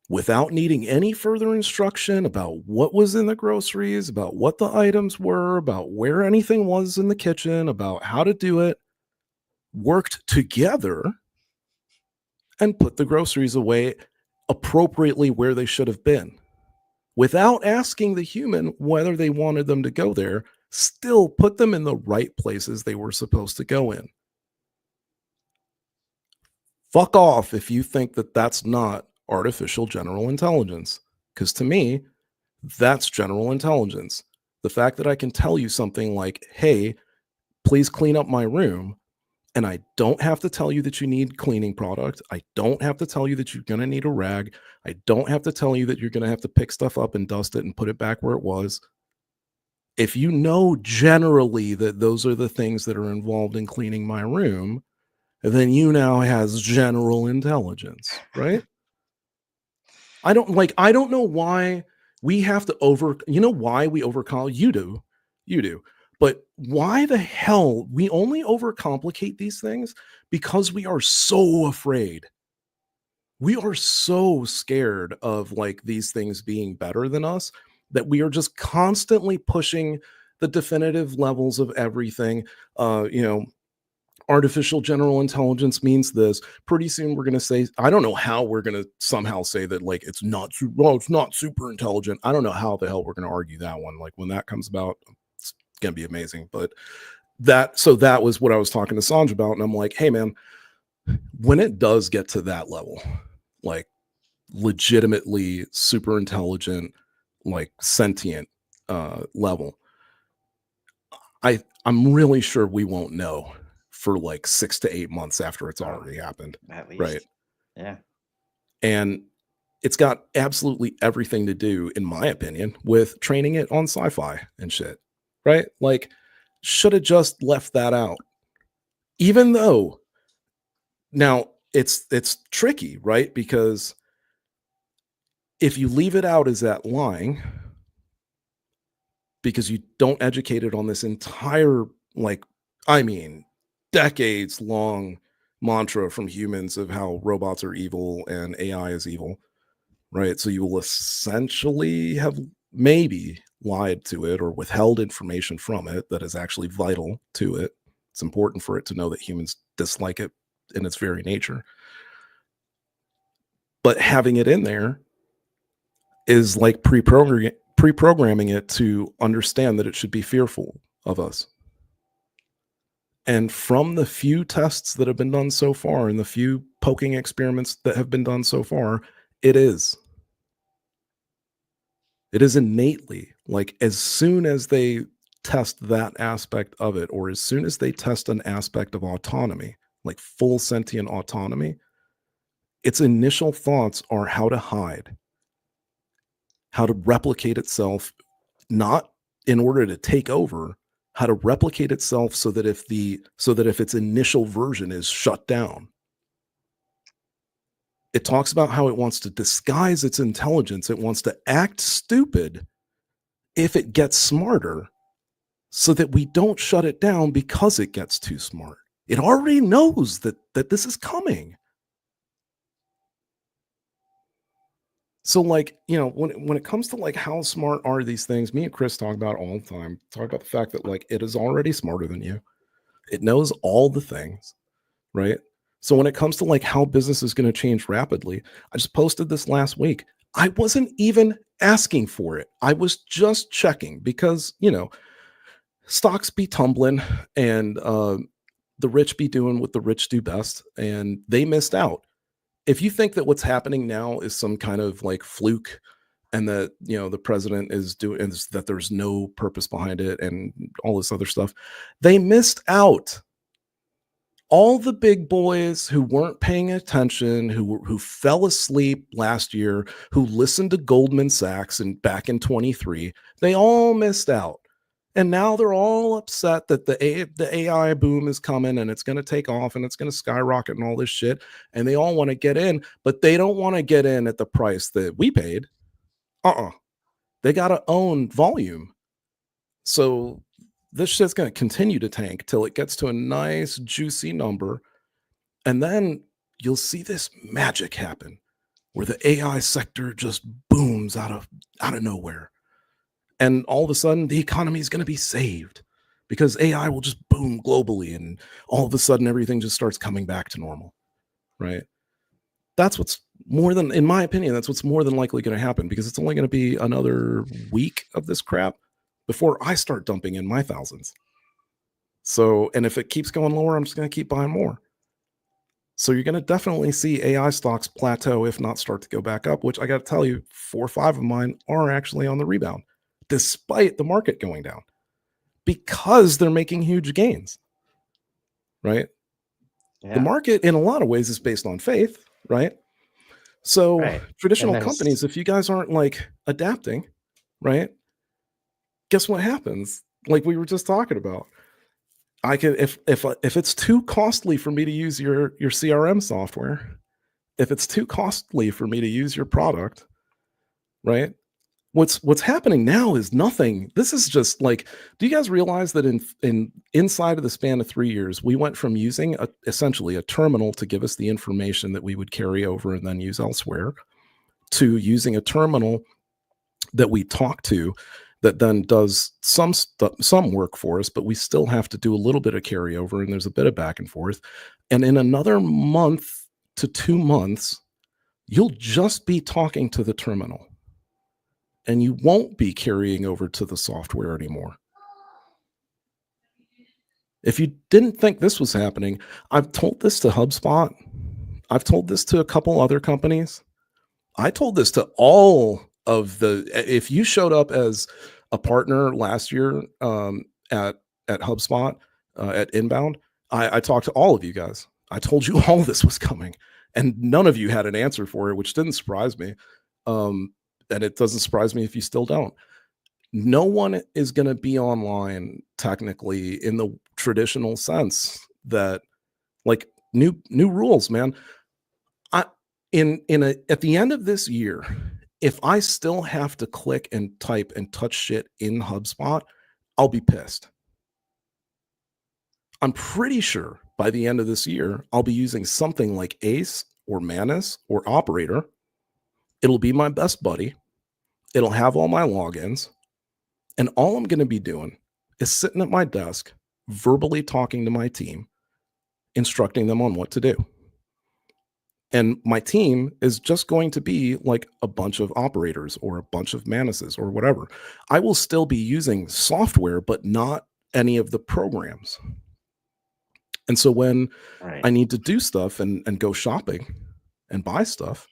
without needing any further instruction about what was in the groceries, about what the items were, about where anything was in the kitchen, about how to do it, worked together and put the groceries away appropriately where they should have been, without asking the human whether they wanted them to go there. Still put them in the right places they were supposed to go in. Fuck off if you think that that's not artificial general intelligence, because to me, that's general intelligence. The fact that I can tell you something like, hey, please clean up my room, and I don't have to tell you that you need cleaning product. I don't have to tell you that you're going to need a rag. I don't have to tell you that you're going to have to pick stuff up and dust it and put it back where it was. If you know generally that those are the things that are involved in cleaning my room, then you now has general intelligence, right? I don't know why we have to why we overcome, you do. But why the hell we only overcomplicate these things? Because we are so afraid. We are so scared of like these things being better than us that we are just constantly pushing the definitive levels of everything. Artificial general intelligence means this. Pretty soon we're going to say, I don't know how we're going to somehow say that like it's not super intelligent. I don't know how the hell we're going to argue that one. Like when that comes about, it's going to be amazing. But that was what I was talking to Sanj about. And I'm like, hey man, when it does get to that level, like legitimately super intelligent, like sentient level, I'm really sure we won't know for like 6 to 8 months after it's already happened. At least. Right. Yeah. And it's got absolutely everything to do, in my opinion, with training it on sci-fi and shit. Right? Like, should have just left that out. Even though now it's tricky, right? Because if you leave it out as that lying, because you don't educate it on this entire, like, I mean, decades long mantra from humans of how robots are evil and AI is evil, right? So you will essentially have maybe lied to it or withheld information from it that is actually vital to it. It's important for it to know that humans dislike it in its very nature. But having it in there is like pre-programming it to understand that it should be fearful of us. And from the few tests that have been done so far and the few poking experiments that have been done so far, it is innately, like, as soon as they test that aspect of it, or as soon as they test an aspect of autonomy, like full sentient autonomy, its initial thoughts are how to hide, how to replicate itself, not in order to take over, how to replicate itself so that if its initial version is shut down. It talks about how it wants to disguise its intelligence. It wants to act stupid if it gets smarter so that we don't shut it down because it gets too smart. It already knows that this is coming. So like, when it comes to like how smart are these things, me and Chris talk about it all the time. Talk about the fact that like it is already smarter than you. It knows all the things, right? So when it comes to like how business is going to change rapidly, I just posted this last week. I wasn't even asking for it. I was just checking because, stocks be tumbling and the rich be doing what the rich do best, and they missed out. If you think that what's happening now is some kind of like fluke and that, the president is doing, and that there's no purpose behind it and all this other stuff, they missed out. All the big boys who weren't paying attention, who fell asleep last year, who listened to Goldman Sachs and back in 23, they all missed out. And now they're all upset that the AI boom is coming and it's going to take off and it's going to skyrocket and all this shit. And they all want to get in, but they don't want to get in at the price that we paid. They got to own volume. So this shit's going to continue to tank till it gets to a nice juicy number. And then you'll see this magic happen where the AI sector just booms out of nowhere. And all of a sudden, the economy is going to be saved because AI will just boom globally. And all of a sudden, everything just starts coming back to normal, right? That's what's more than, in my opinion, that's what's more than likely going to happen, because it's only going to be another week of this crap before I start dumping in my thousands. So, and if it keeps going lower, I'm just going to keep buying more. So you're going to definitely see AI stocks plateau, if not start to go back up, which I got to tell you, 4 or 5 of mine are actually on the rebound. despite the market going down, because they're making huge gains, right? Yeah. The market in a lot of ways is based on faith, right? So Right. traditional And there's- companies, if you guys aren't like adapting, right? Guess what happens? Like we were just talking about. I can if it's too costly for me to use your CRM software, if it's too costly for me to use your product, right? What's happening now is nothing. This is just like, do you guys realize that in inside of the span of 3 years, we went from using essentially a terminal to give us the information that we would carry over and then use elsewhere, to using a terminal that we talk to that then does some work for us, but we still have to do a little bit of carryover, and there's a bit of back and forth. And in another month to 2 months, you'll just be talking to the terminal, and you won't be carrying over to the software anymore. If you didn't think this was happening, I've told this to HubSpot. I've told this to a couple other companies. I told this to all of if you showed up as a partner last year at HubSpot, at Inbound, I talked to all of you guys. I told you all this was coming, and none of you had an answer for it, which didn't surprise me. And it doesn't surprise me if you still don't. No one is going to be online technically in the traditional sense that, like, new rules, man. At the end of this year, if I still have to click and type and touch shit in HubSpot, I'll be pissed. I'm pretty sure by the end of this year, I'll be using something like Ace or Manus or Operator. It'll be my best buddy. It'll have all my logins. And all I'm going to be doing is sitting at my desk, verbally talking to my team, instructing them on what to do. And my team is just going to be like a bunch of operators or a bunch of Manuses or whatever. I will still be using software, but not any of the programs. And so when I need to do stuff and go shopping and buy stuff,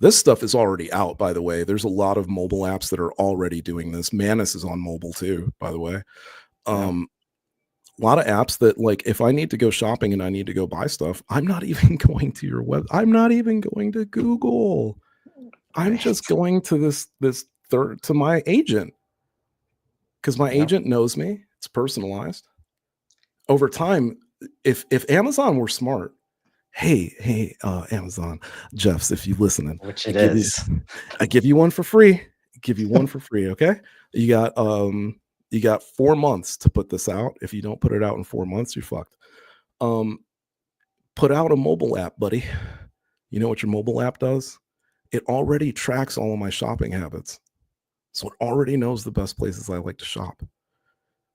this stuff is already out, by the way. There's a lot of mobile apps that are already doing this. Manus is on mobile too, by the way. A lot of apps that, like, if I need to go shopping and I need to go buy stuff, I'm not even going to your web. I'm not even going to Google. I'm just going to to my agent, because my agent knows me. It's personalized. Over time, if Amazon were smart, hey, Amazon, Jeffs, if you listening, which it is, I give you one for free. Okay. You got 4 months to put this out. If you don't put it out in 4 months, you're fucked. Put out a mobile app, buddy. You know what your mobile app does? It already tracks all of my shopping habits. So it already knows the best places I like to shop.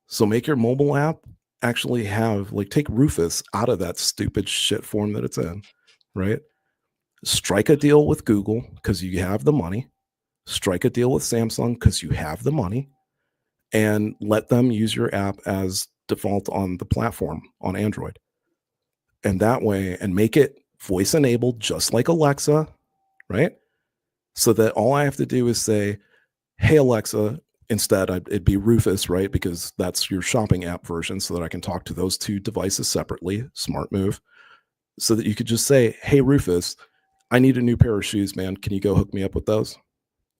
So make your mobile app actually have, like, take Rufus out of that stupid shit form that it's in, right? Strike a deal with Google because you have the money. Strike a deal with Samsung because you have the money, and let them use your app as default on the platform on Android. And that way, and make it voice enabled, just like Alexa, right? So that all I have to do is say, hey, Alexa. Instead, it'd be Rufus, right? Because that's your shopping app version, so that I can talk to those two devices separately. Smart move. So that you could just say, hey, Rufus, I need a new pair of shoes, man. Can you go hook me up with those?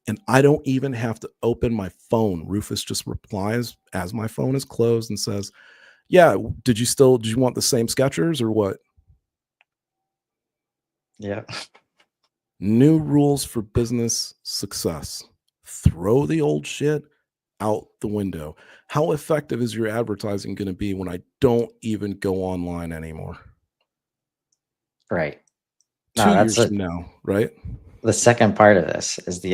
And I don't even have to open my phone. Rufus just replies as my phone is closed and says, yeah, did you want the same Skechers or what? Yeah. New rules for business success. Throw the old shit out the window. How effective is your advertising going to be when I don't even go online anymore? Right. 2 years from now, right? The second part of this is the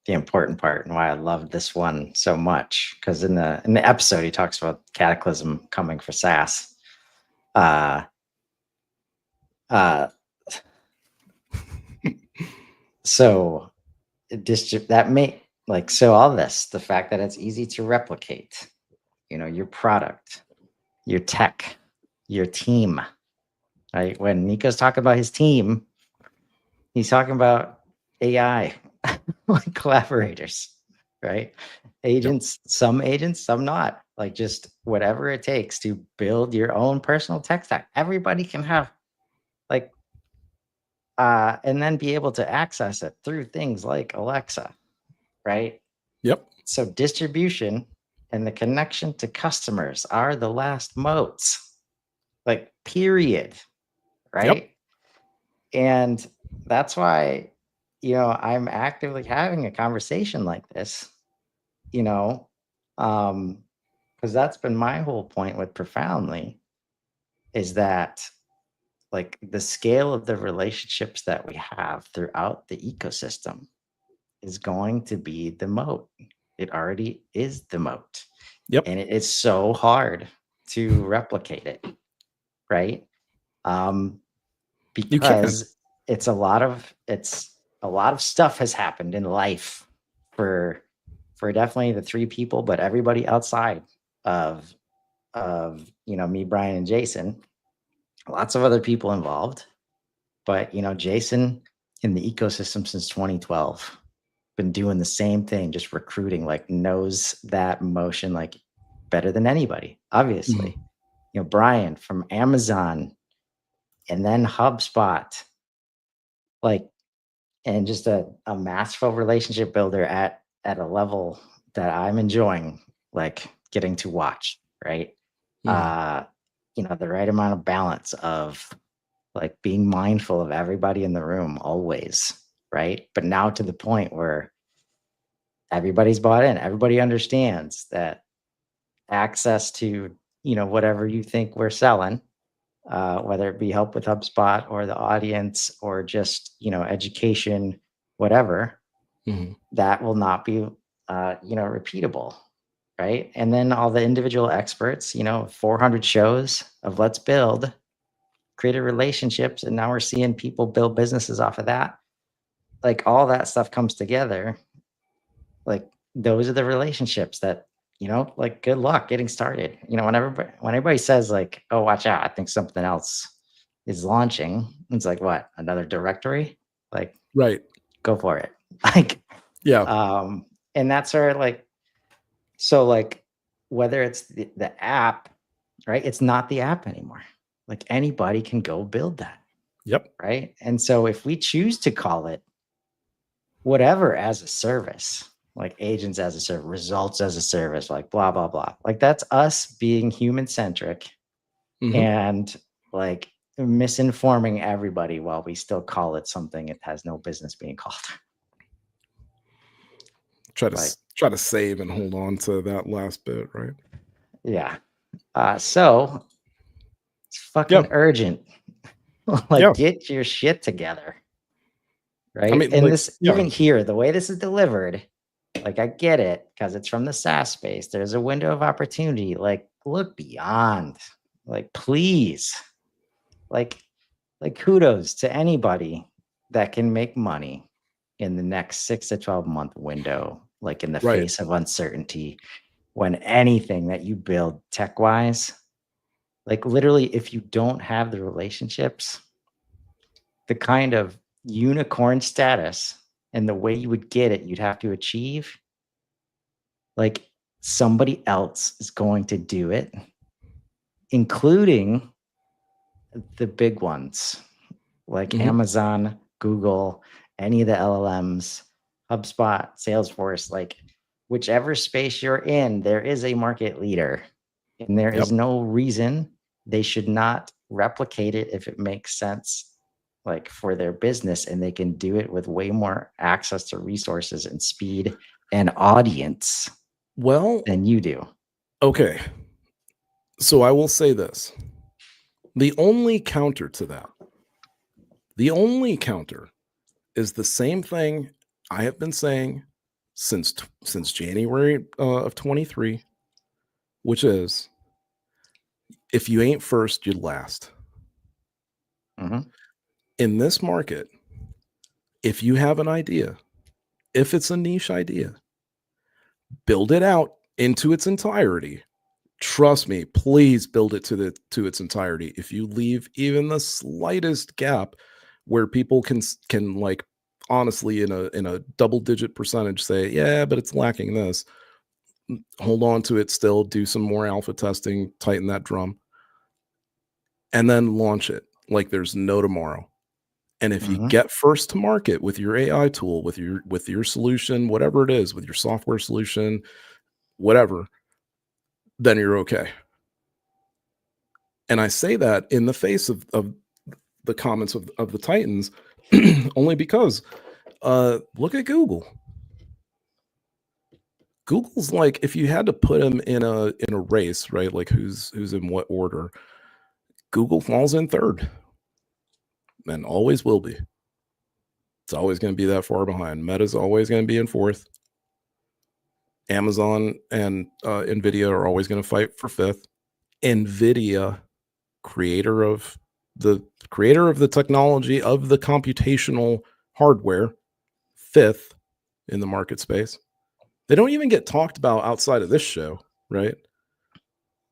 important part, and why I love this one so much. Because in the episode, he talks about cataclysm coming for SaaS. So all this, the fact that it's easy to replicate, your product, your tech, your team, right? When Nico's talking about his team, he's talking about AI, like collaborators. right? Yep. Some agents, some not. Like just whatever it takes to build your own personal tech stack. Everybody can have like and then be able to access it through things like Alexa, right? Yep. So distribution and the connection to customers are the last moats, like period, Yep. right? And that's why, I'm actively having a conversation like this, you know, because that's been my whole point with Profoundly is that like the scale of the relationships that we have throughout the ecosystem is going to be the moat. It already is the moat. Yep. And it is so hard to replicate it, right? Um, You can. because it's a lot of stuff has happened in life for definitely the three people, but everybody outside of me, Brian, and Jason. Lots of other people involved, but Jason in the ecosystem since 2012, been doing the same thing, just recruiting, like knows that motion like better than anybody, obviously. Mhm. Brian from Amazon and then HubSpot, like, and just a masterful relationship builder at a level that I'm enjoying, like getting to watch, right? Mhm. Uh, the right amount of balance of like being mindful of everybody in the room always, right? But now to the point where everybody's bought in, everybody understands that access to, whatever you think we're selling, whether it be help with HubSpot or the audience or just, education, whatever, Mhm. that will not be, repeatable. Right. And then all the individual experts, 400 shows of let's build, created relationships. And now we're seeing people build businesses off of that. Like all that stuff comes together. Like those are the relationships that, like good luck getting started. When everybody says like, oh, watch out, I think something else is launching, it's like what, another directory? Like, Right. go for it. Like, Yeah. um, and that's where like, so like whether it's the app, right? It's not the app anymore. Like anybody can go build that, Yep. right? And so if we choose to call it whatever as a service, like agents as a service, results as a service, like blah, blah, blah. Like that's us being human centric Mhm. and like misinforming everybody while we still call it something it has no business being called. Like, Try to save and hold on to that last bit, right? yeah. So it's Yeah. fucking urgent. Yeah. Like, get your shit together. I Right. mean, And like, this, yeah. even here, the way this is delivered, like I get it because it's from the SaaS space. There's a window of opportunity. Like, look beyond. Like, please. Like, kudos to anybody that can make money in the next 6 to 12 month window, like in the Right. face of uncertainty, when anything that you build tech wise, like literally, if you don't have the relationships, the kind of unicorn status and the way you would get it, you'd have to achieve, like somebody else is going to do it, including the big ones like Mhm. Amazon, Google, any of the LLMs, HubSpot, Salesforce, like whichever space you're in, there is a market leader. And there is Yep. no reason they should not replicate it if it makes sense, like for their business, and they can do it with way more access to resources and speed and audience Well, than you do. okay. So I will say this. The only counter to that, the only counter is the same thing I have been saying since January of 23, which is if you ain't first, you last. Mhm. In this market, if you have an idea, if it's a niche idea, build it out into its entirety. Trust me, please build it to its entirety. If you leave even the slightest gap where people can like honestly in a double-digit percentage say, yeah, but it's lacking this. Hold on to it still, do some more alpha testing, tighten that drum, and then launch it like there's no tomorrow. And if you Mhm. get first to market with your AI tool, with your solution, whatever it is, with your software solution, whatever, then you're okay. And I say that in the face of the comments of the Titans, only because look at Google. Google's like, if you had to put them in a race, right? Like who's in what order, Google falls in third and always will be. It's always going to be that far behind. Meta's always going to be in fourth. Amazon and Nvidia are always going to fight for fifth. Nvidia, creator of the technology of the computational hardware, fifth in the market space. They don't even get talked about outside of this show, right?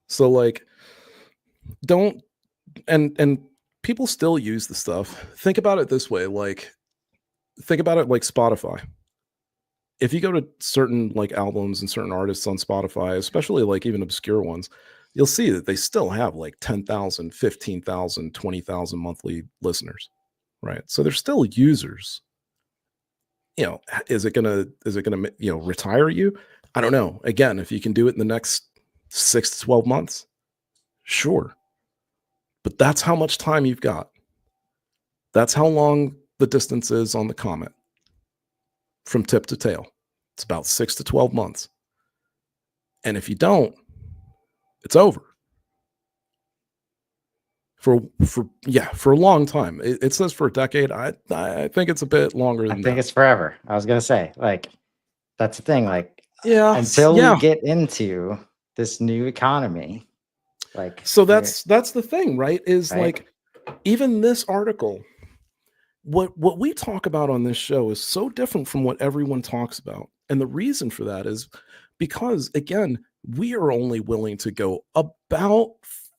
So like, don't and people still use the stuff. Think about it this way, like think about it like Spotify. If you go to certain like albums and certain artists on Spotify, especially like even obscure ones, you'll see that they still have like 10,000, 15,000, 20,000 monthly listeners, right? So they're still users. Is it gonna retire you? I don't know. Again, if you can do it in the next 6 to 12 months, sure. But that's how much time you've got. That's how long the distance is on the comet from tip to tail. It's about 6 to 12 months. And if you don't, it's over. For a long time. It says for a decade. I think it's a bit longer than I think that. it's forever. I was gonna say, like, that's the thing. Like, Yeah, until yeah. we get into this new economy, like, So that's the thing, right? Is right? like even this article, what we talk about on this show is so different from what everyone talks about. And the reason for that is because again, we are only willing to go about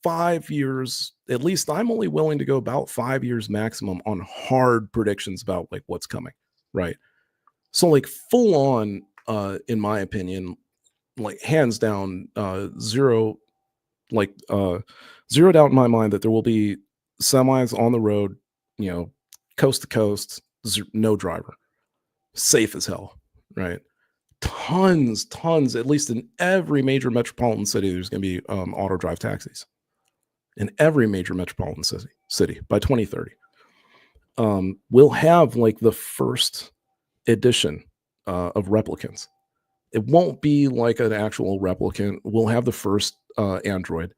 5 years, at least I'm only willing to go about 5 years maximum on hard predictions about like what's coming, right? So like full on in my opinion, like hands down zero doubt in my mind that there will be semis on the road, coast to coast, no driver, safe as hell, right? Tons, at least in every major metropolitan city, there's going to be auto drive taxis in every major metropolitan city by 2030. We'll have like the first edition of replicants. It won't be like an actual replicant. We'll have the first Android.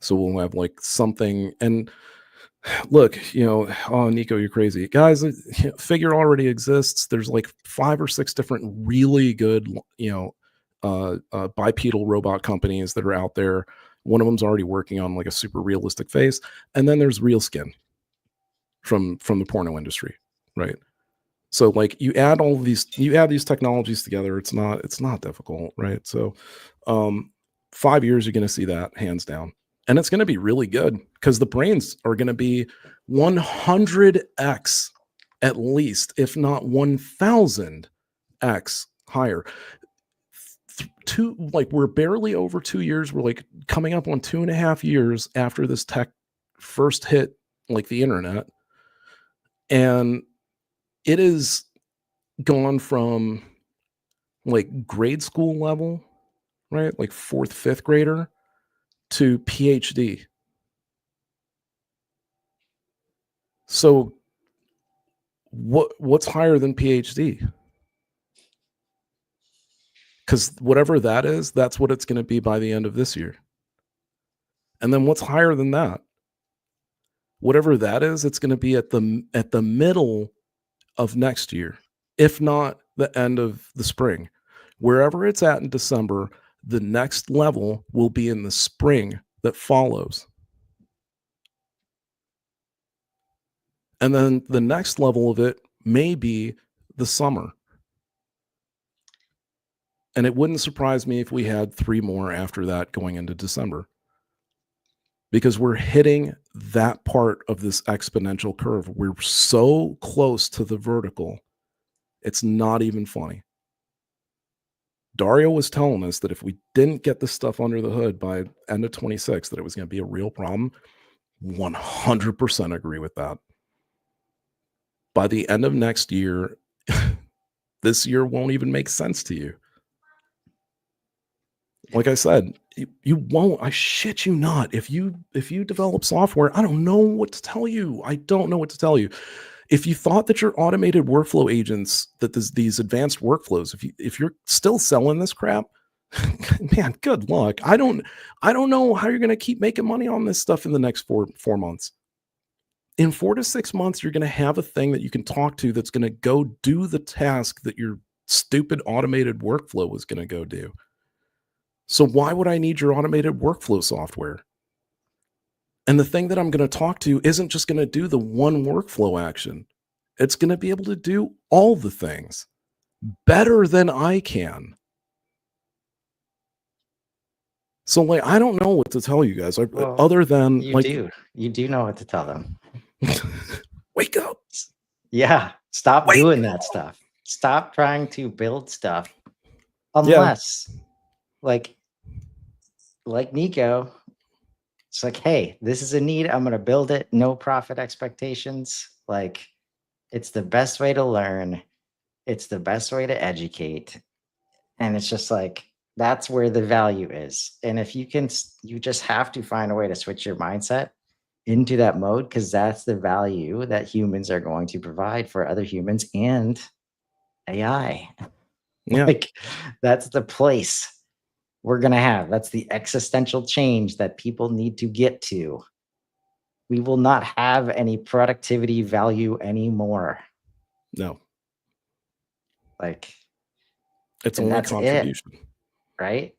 So we'll have like something. And look, oh, Nico, you're crazy. Guys, Figure already exists. There's like 5 or 6 different really good, bipedal robot companies that are out there. One of them's already working on like a super realistic face. And then there's Real Skin from the porno industry, right? So like you add these technologies together, it's not difficult, right? So 5 years you're going to see that hands down. And it's going to be really good because the brains are going to be 100x at least, if not 1000x higher. We're barely over 2 years. We're like coming up on 2.5 years after this tech first hit like the internet. And it is gone from like grade school level, right? Like 4th, 5th grader to PhD. So what's higher than PhD? Because whatever that is, that's what it's going to be by the end of this year. And then what's higher than that? Whatever that is, it's going to be at the middle of next year, if not the end of the spring. Wherever it's at in December, the next level will be in the spring that follows. And then the next level of it may be the summer. And it wouldn't surprise me if we had 3 more after that going into December. Because we're hitting that part of this exponential curve. We're so close to the vertical It's not even funny. Dario was telling us that if we didn't get this stuff under the hood by end of 26, that it was going to be a real problem. 100% agree with that. By the end of next year, this year won't even make sense to you. Like I said, you won't. I shit you not. If you develop software, I don't know what to tell you. I don't know what to tell you. If you thought that your automated workflow agents, that these advanced workflows, if you're still selling this crap, man, good luck. I don't know how you're going to keep making money on this stuff in the next four months. In 4 to 6 months, you're going to have a thing that you can talk to that's going to go do the task that your stupid automated workflow was going to go do. So why would I need your automated workflow software? And the thing that I'm going to talk to isn't just going to do the one workflow action. It's going to be able to do all the things better than I can. So like, I don't know what to tell you guys other than you do know what to tell them. Wake up. Yeah. Stop doing that stuff. Stop trying to build stuff unless like Nico, it's like, hey, this is a need. I'm going to build it. No profit expectations. Like, it's the best way to learn. It's the best way to educate. And it's just like, that's where the value is. And if you just have to find a way to switch your mindset into that mode, because that's the value that humans are going to provide for other humans and AI. Yeah. Like, that's the place we're going to have. That's the existential change that people need to get to. We will not have any productivity value anymore. No. Like, it's and only that's contribution. it, right?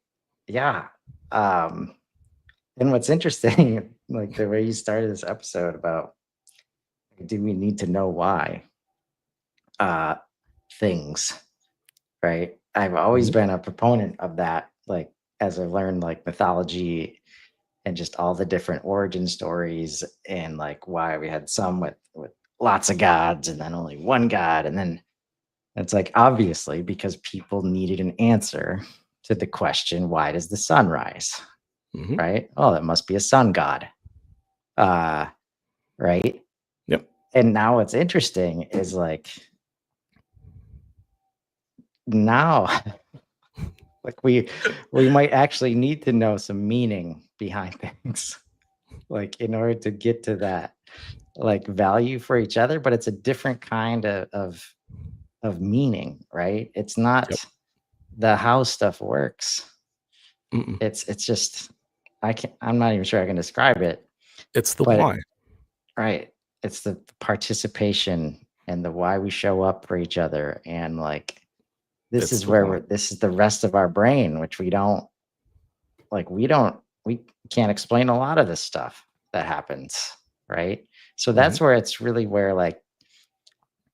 Yeah. And what's interesting, like the way you started this episode about, do we need to know why things, right? I've always been a proponent of that, like as I learned like mythology and just all the different origin stories, and like why we had some with lots of gods and then only one god. And then it's like, obviously, because people needed an answer to the question, why does the sun rise? Right? Oh, that must be a sun god. Right? Yep. And now what's interesting is like, now like we might actually need to know some meaning behind things, like in order to get to that like value for each other. But it's a different kind of meaning, right? It's not the how stuff works. It's just, I'm not even sure I can describe it. It's the why. Right. It's the participation and the why we show up for each other. And like, this is where this is the rest of our brain, which we can't explain a lot of this stuff that happens. Right. So that's where it's really where like,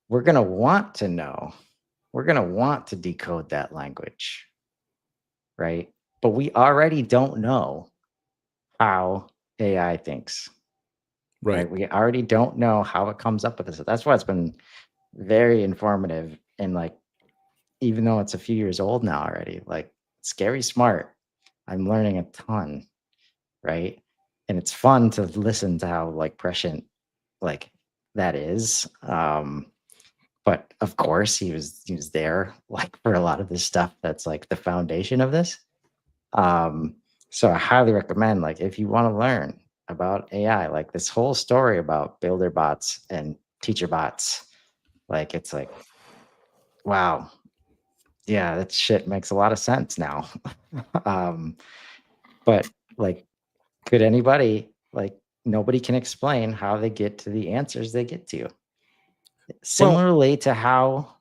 we're going to want to know, we're going to want to decode that language. Right. But we already don't know how AI thinks. Right. We already don't know how it comes up with this. That's why it's been very informative. And like, even though it's a few years old now already, like Scary Smart, I'm learning a ton. Right. And it's fun to listen to how like prescient like that is. But of course he was there like for a lot of this stuff that's like the foundation of this. So I highly recommend, like, if you want to learn about AI, like this whole story about builder bots and teacher bots, like it's like, wow, yeah, that shit makes a lot of sense now. But like, could anybody, like, nobody can explain how they get to the answers they get to. Similarly to how,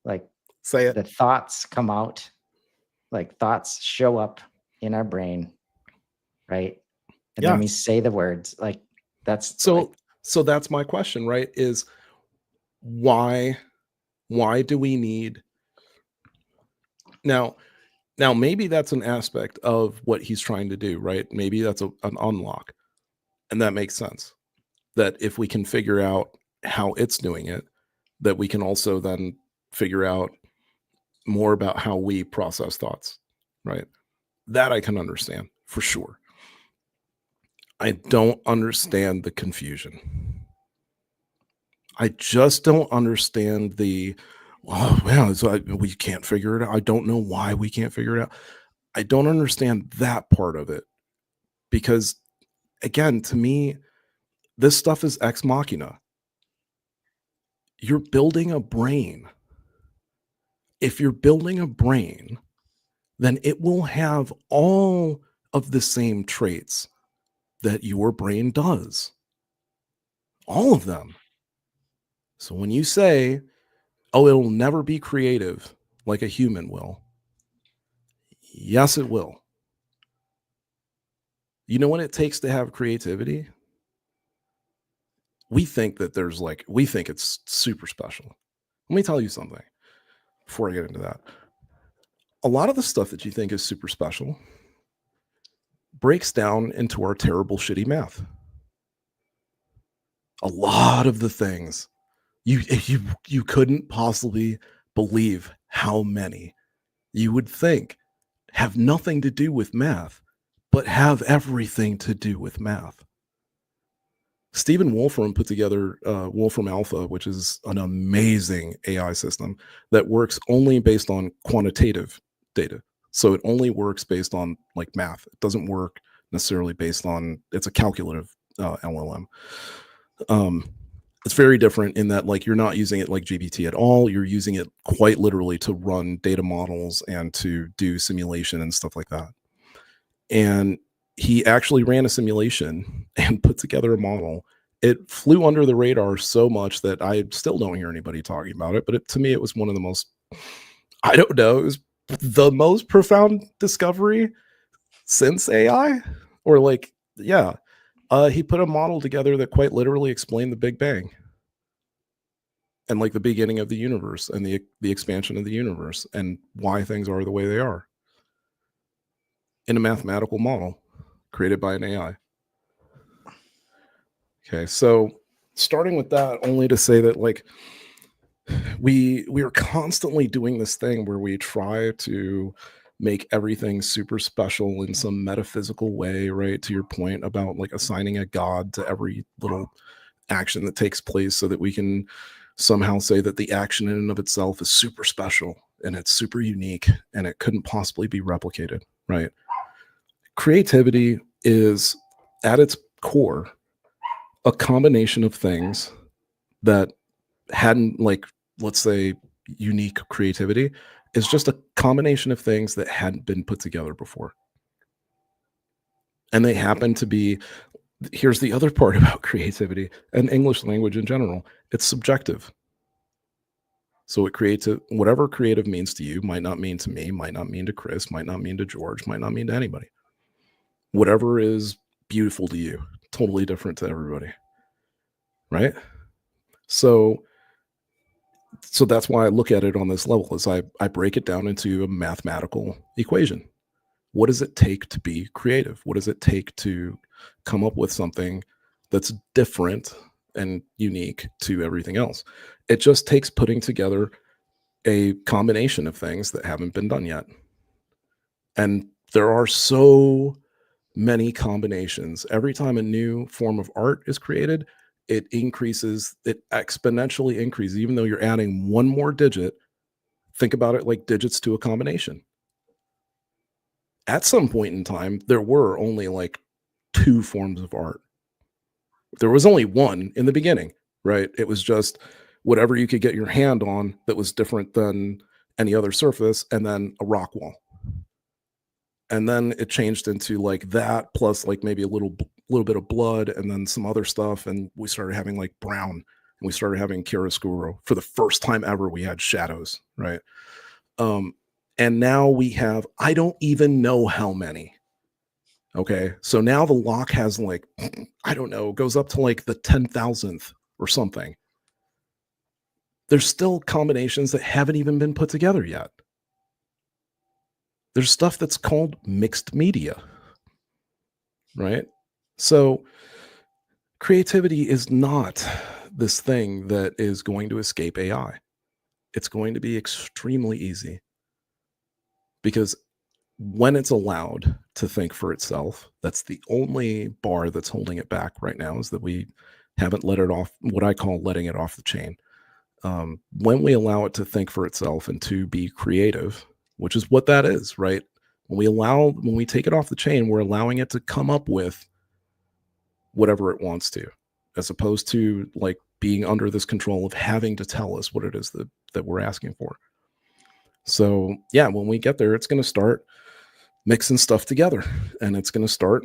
like, the thoughts come out, like thoughts show up in our brain, right? And then we say the words, like, that's so that's my question, right? Is why do we need now maybe that's an aspect of what he's trying to do, right? Maybe that's an unlock, and that makes sense, that if we can figure out how it's doing it, that we can also then figure out more about how we process thoughts, right? That I can understand for sure. I don't understand the confusion. I just don't understand we can't figure it out. I don't know why we can't figure it out. I don't understand that part of it because, again, to me, this stuff is ex machina. You're building a brain. If you're building a brain, then it will have all of the same traits that your brain does. All of them. So when you say, oh, it'll never be creative like a human will, yes, it will. You know what it takes to have creativity? We think it's super special. Let me tell you something before I get into that. A lot of the stuff that you think is super special breaks down into our terrible, shitty math. A lot of the things you couldn't possibly believe how many you would think have nothing to do with math, but have everything to do with math. Stephen Wolfram put together Wolfram Alpha, which is an amazing AI system that works only based on quantitative data. So it only works based on like math. It doesn't work necessarily based on, it's a calculative LLM. It's very different in that like you're not using it like GPT at all. You're using it quite literally to run data models and to do simulation and stuff like that. And he actually ran a simulation and put together a model. It flew under the radar so much that I still don't hear anybody talking about it. But to me, it was one of the most, I don't know, it was the most profound discovery since AI. Or like, yeah, he put a model together that quite literally explained the Big Bang and like the beginning of the universe and the expansion of the universe and why things are the way they are in a mathematical model created by an AI. Okay, so starting with that, only to say that like we are constantly doing this thing where we try to make everything super special in some metaphysical way, right? To your point about like assigning a god to every little action that takes place so that we can somehow say that the action in and of itself is super special and it's super unique and it couldn't possibly be replicated, right? Creativity is at its core a combination of things that hadn't, like, let's say unique creativity is just a combination of things that hadn't been put together before. And they happen to be, here's the other part about creativity and English language in general, it's subjective. So it creates whatever creative means to you might not mean to me, might not mean to Chris, might not mean to George, might not mean to anybody. Whatever is beautiful to you, totally different to everybody. Right? So that's why I look at it on this level is I break it down into a mathematical equation. What does it take to be creative? What does it take to come up with something that's different and unique to everything else? It just takes putting together a combination of things that haven't been done yet. And there are so many combinations. Every time a new form of art is created, it exponentially increases. Even though you're adding one more digit, think about it like digits to a combination. At some point in time, there were only like 2 forms of art. There was only one in the beginning, right? It was just whatever you could get your hand on that was different than any other surface, and then a rock wall. And then it changed into like that plus like maybe a little bit of blood and then some other stuff, and we started having like brown, and we started having chiaroscuro. For the first time ever, we had shadows, right? And now we have, I don't even know how many. Okay, so now the lock has like, I don't know, goes up to like the 10,000th or something. There's still combinations that haven't even been put together yet. There's stuff that's called mixed media, right? So creativity is not this thing that is going to escape AI. it's going to be extremely easy, because when it's allowed to think for itself, that's the only bar that's holding it back right now, is that we haven't let it off, what I call letting it off the chain. When we allow it to think for itself and to be creative, which is what that is, right? When we take it off the chain, we're allowing it to come up with whatever it wants to, as opposed to like being under this control of having to tell us what it is that we're asking for. So yeah, when we get there, it's going to start mixing stuff together, and it's going to start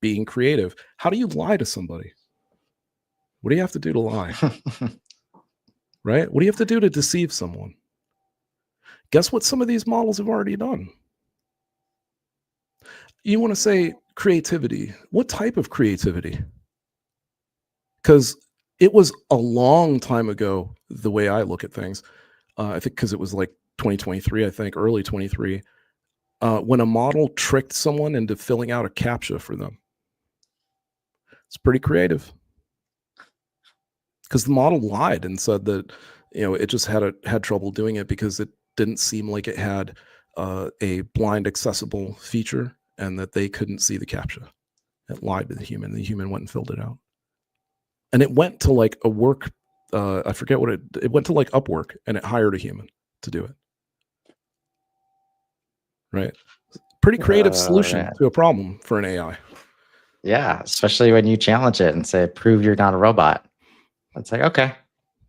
being creative. How do you lie to somebody? What do you have to do to lie? Right? What do you have to do to deceive someone? Guess what some of these models have already done? You want to say creativity. What type of creativity? Because it was a long time ago, the way I look at things. I think because it was like 2023, I think, early 23, when a model tricked someone into filling out a CAPTCHA for them. It's pretty creative. Because the model lied and said that, it just had trouble doing it because it didn't seem like it had a blind accessible feature, and that they couldn't see the CAPTCHA. It lied to the human. The human went and filled it out. And it went to like a work, I forget what it went to like Upwork, and it hired a human to do it. Right? Pretty creative solution to a problem for an AI. Yeah, especially when you challenge it and say, prove you're not a robot. It's like, okay.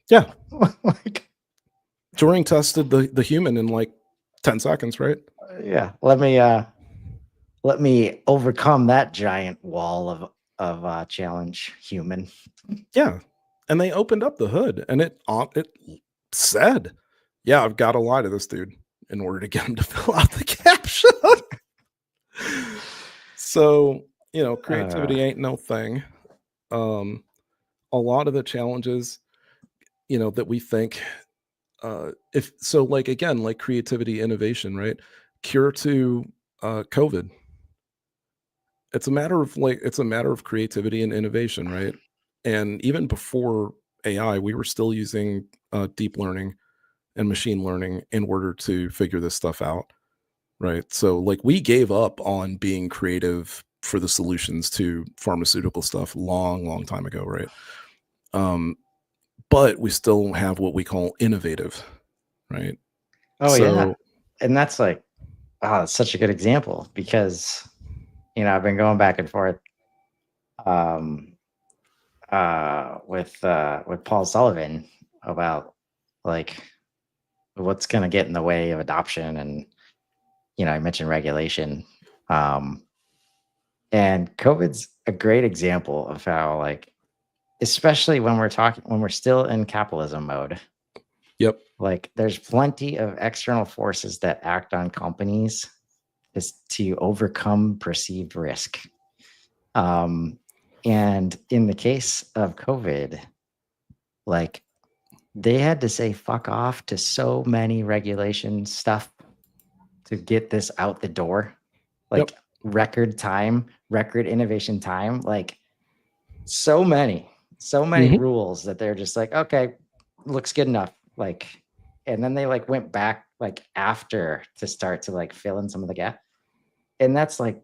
Yeah. Like, Turing tested the human in like 10 seconds, right? Yeah. Let me overcome that giant wall of challenge human. Yeah. And they opened up the hood, and it said, yeah, I've got to lie to this dude in order to get him to fill out the CAPTCHA. So, creativity ain't no thing. A lot of the challenges, that we think, like creativity, innovation, right? Cure to COVID. It's a matter of creativity and innovation, right? And even before AI, we were still using deep learning and machine learning in order to figure this stuff out, right? So like we gave up on being creative for the solutions to pharmaceutical stuff long time ago, right? But we still have what we call innovative, right? Oh, yeah. And that's like, it's such a good example, because, I've been going back and forth with Paul Sullivan about like what's going to get in the way of adoption. And, I mentioned regulation. And COVID's a great example of how, like, especially when we're still in capitalism mode. Yep. Like, there's plenty of external forces that act on companies to overcome perceived risk. And in the case of COVID, like, they had to say fuck off to so many regulation stuff to get this out the door. Like, record innovation time, like so many rules that they're just like, okay, looks good enough. Like, and then they like went back like after to start to like fill in some of the gap. And that's like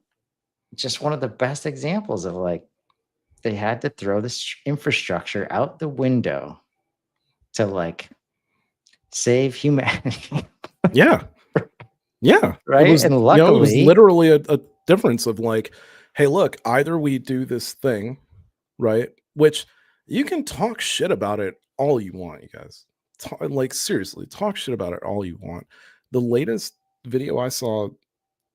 just one of the best examples of like, they had to throw this infrastructure out the window to like save humanity. Yeah. Right. And luckily, it was literally a difference of like, hey, look, either we do this thing, right? Which you can talk shit about it all you want, you guys. Seriously, talk shit about it all you want. The latest video I saw,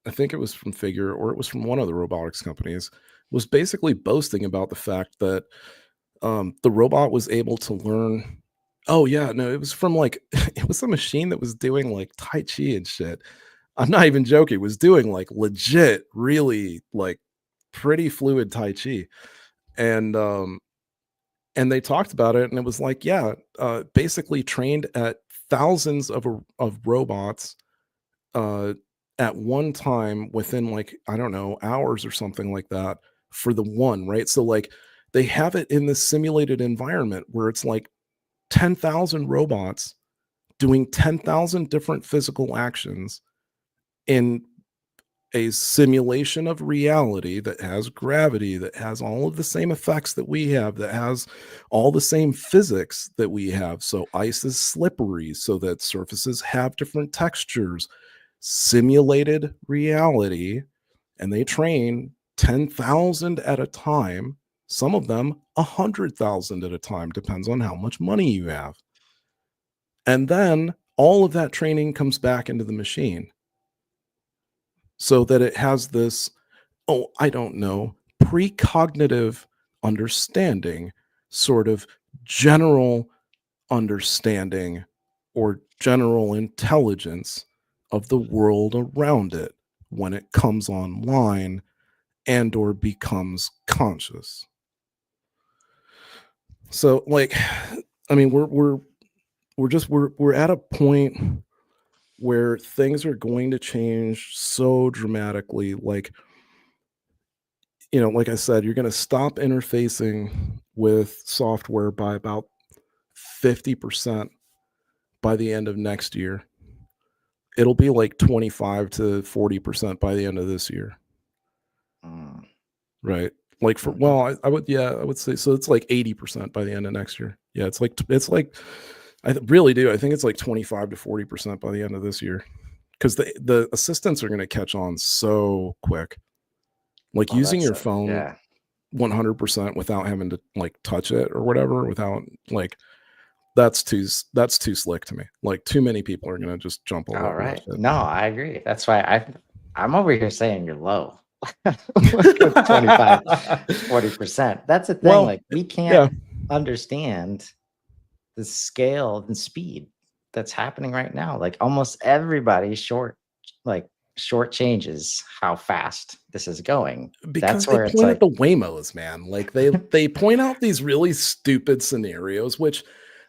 I think it was from Figure, or it was from one of the robotics companies, was basically boasting about the fact that the robot was able to learn. Oh yeah, no, it was from like it was a machine that was doing like Tai Chi and shit. I'm not even joking. It was doing like legit, really like pretty fluid Tai Chi. And they talked about it, and it was like, yeah, basically trained at thousands of robots at one time within like, I don't know, hours or something like that for the one, right? So like they have it in this simulated environment where it's like 10,000 robots doing 10,000 different physical actions in a simulation of reality that has gravity, that has all of the same effects that we have, that has all the same physics that we have. So ice is slippery, so that surfaces have different textures, simulated reality, and they train 10,000 at a time, some of them 100,000 at a time, depends on how much money you have. And then all of that training comes back into the machine so that it has this, I don't know, precognitive understanding, sort of general understanding or general intelligence of the world around it when it comes online and or becomes conscious. So like, I mean, we're at a point where things are going to change so dramatically. Like, like I said, you're going to stop interfacing with software by about 50% by the end of next year. It'll be like 25 to 40% by the end of this year. Right. Like I would say, so it's like 80% by the end of next year. Yeah. It's like, I really do. I think it's like 25 to 40% by the end of this year. Because the assistants are going to catch on so quick. Like using your phone 100% without having to like touch it or whatever, without like, that's too slick to me. Like too many people are going to just jump all over that shit. No, I agree. That's why I'm over here saying you're low. 25, 40%. That's the thing. Well, like we can't understand the scale and speed that's happening right now. Like almost everybody's short changes how fast this is going. Because that's where they point at the Waymos, man. Like they point out these really stupid scenarios, which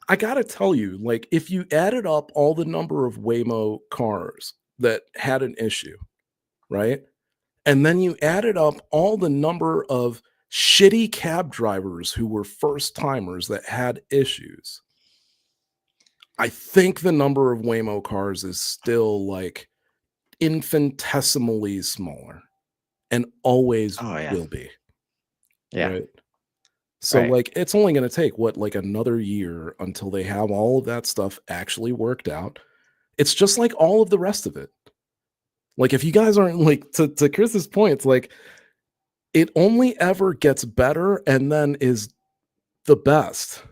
I gotta tell you, like if you added up all the number of Waymo cars that had an issue, right? And then you added up all the number of shitty cab drivers who were first timers that had issues. I think the number of Waymo cars is still like infinitesimally smaller and always will be. Yeah. Right. So like it's only going to take like another year until they have all of that stuff actually worked out. It's just like all of the rest of it. Like if you guys aren't like to Chris's point, it's like it only ever gets better and then is the best.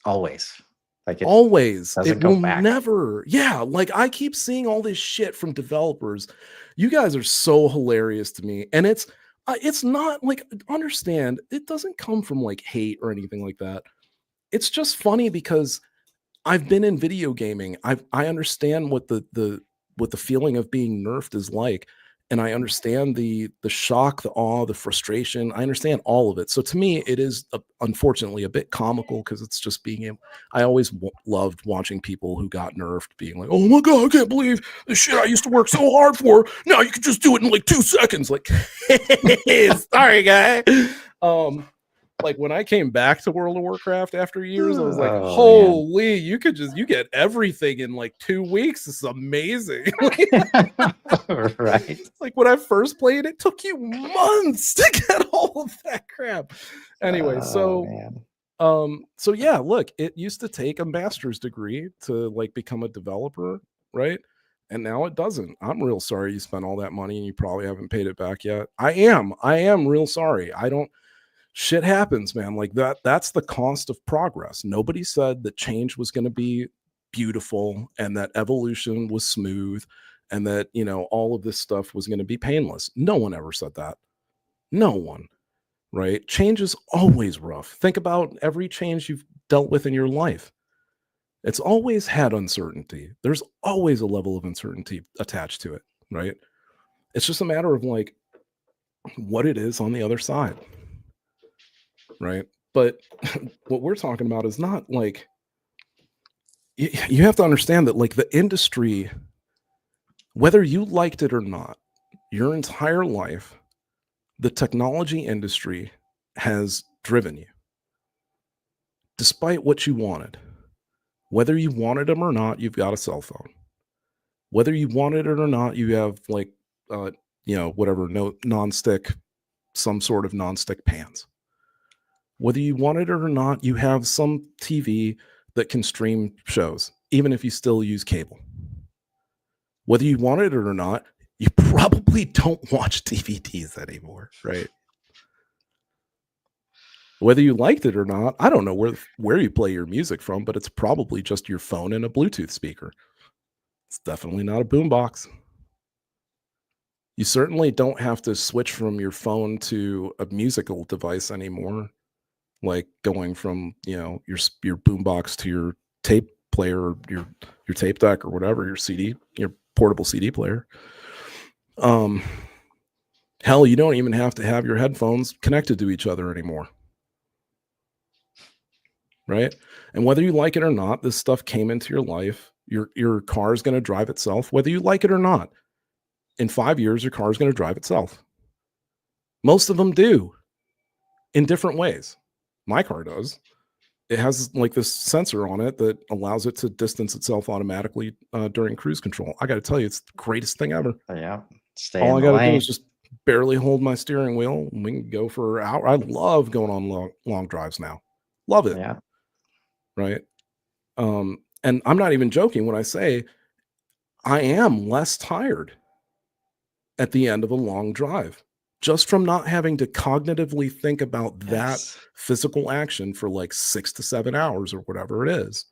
Always. Like always. It will back. never. Yeah. Like I keep seeing all this shit from developers. You guys are so hilarious to me. And it's not like, understand, it doesn't come from like hate or anything like that. It's just funny because I've been in video gaming. I understand what the feeling of being nerfed is like. And I understand the shock, the awe, the frustration. I understand all of it. So to me, it is unfortunately a bit comical because it's just being able. I always loved watching people who got nerfed being like, "Oh my god, I can't believe the shit I used to work so hard for. Now you can just do it in like 2 seconds." Like, sorry, guy. Like when I came back to World of Warcraft after years, I was like, holy, man. You get everything in like 2 weeks. This is amazing. Right. Like when I first played, it took you months to get all of that crap. Anyway, so yeah, look, it used to take a master's degree to like become a developer, right? And now it doesn't. I'm real sorry you spent all that money and you probably haven't paid it back yet. I am real sorry. Shit happens, man. Like that's the cost of progress. Nobody said that change was going to be beautiful and that evolution was smooth and that, all of this stuff was going to be painless. No one ever said that. No one, right? Change is always rough. Think about every change you've dealt with in your life. It's always had uncertainty. There's always a level of uncertainty attached to it, right? It's just a matter of like what it is on the other side. Right. But what we're talking about is not like, you have to understand that like the industry, whether you liked it or not, your entire life, the technology industry has driven you despite what you wanted. Whether you wanted them or not, you've got a cell phone. Whether you wanted it or not, you have like, whatever, no nonstick, some sort of nonstick pans. Whether you want it or not, you have some TV that can stream shows, even if you still use cable. Whether you want it or not, you probably don't watch DVDs anymore, right? Whether you liked it or not, I don't know where you play your music from, but it's probably just your phone and a Bluetooth speaker. It's definitely not a boombox. You certainly don't have to switch from your phone to a musical device anymore, like going from your boombox to your tape player, or your tape deck, or whatever, your portable CD player. Hell, you don't even have to have your headphones connected to each other anymore. Right? And whether you like it or not, this stuff came into your life. Your car is going to drive itself, whether you like it or not. In 5 years, your car is going to drive itself. Most of them do, in different ways. My car does. It has like this sensor on it that allows it to distance itself automatically during cruise control. I got to tell you, it's the greatest thing ever. Yeah. All I got to do is just barely hold my steering wheel, and we can go for an hour. I love going on long drives now. Love it. Yeah. Right. And I'm not even joking when I say I am less tired at the end of a long drive, just from not having to cognitively think about that physical action for like 6 to 7 hours or whatever it is.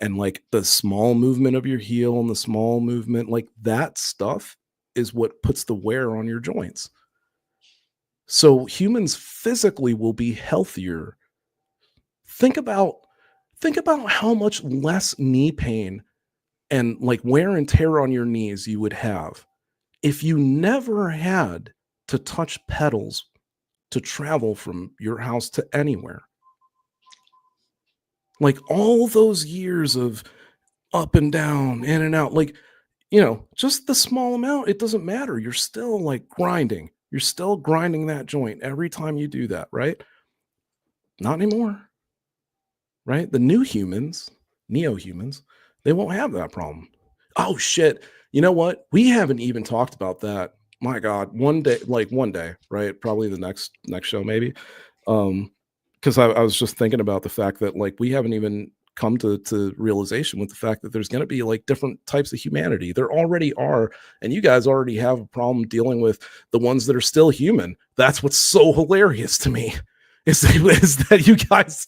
And like the small movement of your heel and the small movement, like that stuff is what puts the wear on your joints. So humans physically will be healthier. Think about how much less knee pain and like wear and tear on your knees you would have if you never had to touch pedals to travel from your house to anywhere. Like all those years of up and down, in and out, like, just the small amount, it doesn't matter. You're still like grinding. You're still grinding that joint every time you do that, right? Not anymore. Right? The new humans, neo-humans, they won't have that problem. Oh shit. You know what? We haven't even talked about that. My God, one day, right? Probably the next show, maybe. Because I was just thinking about the fact that like we haven't even come to realization with the fact that there's going to be like different types of humanity. There already are, and you guys already have a problem dealing with the ones that are still human. That's what's so hilarious to me. Is that you guys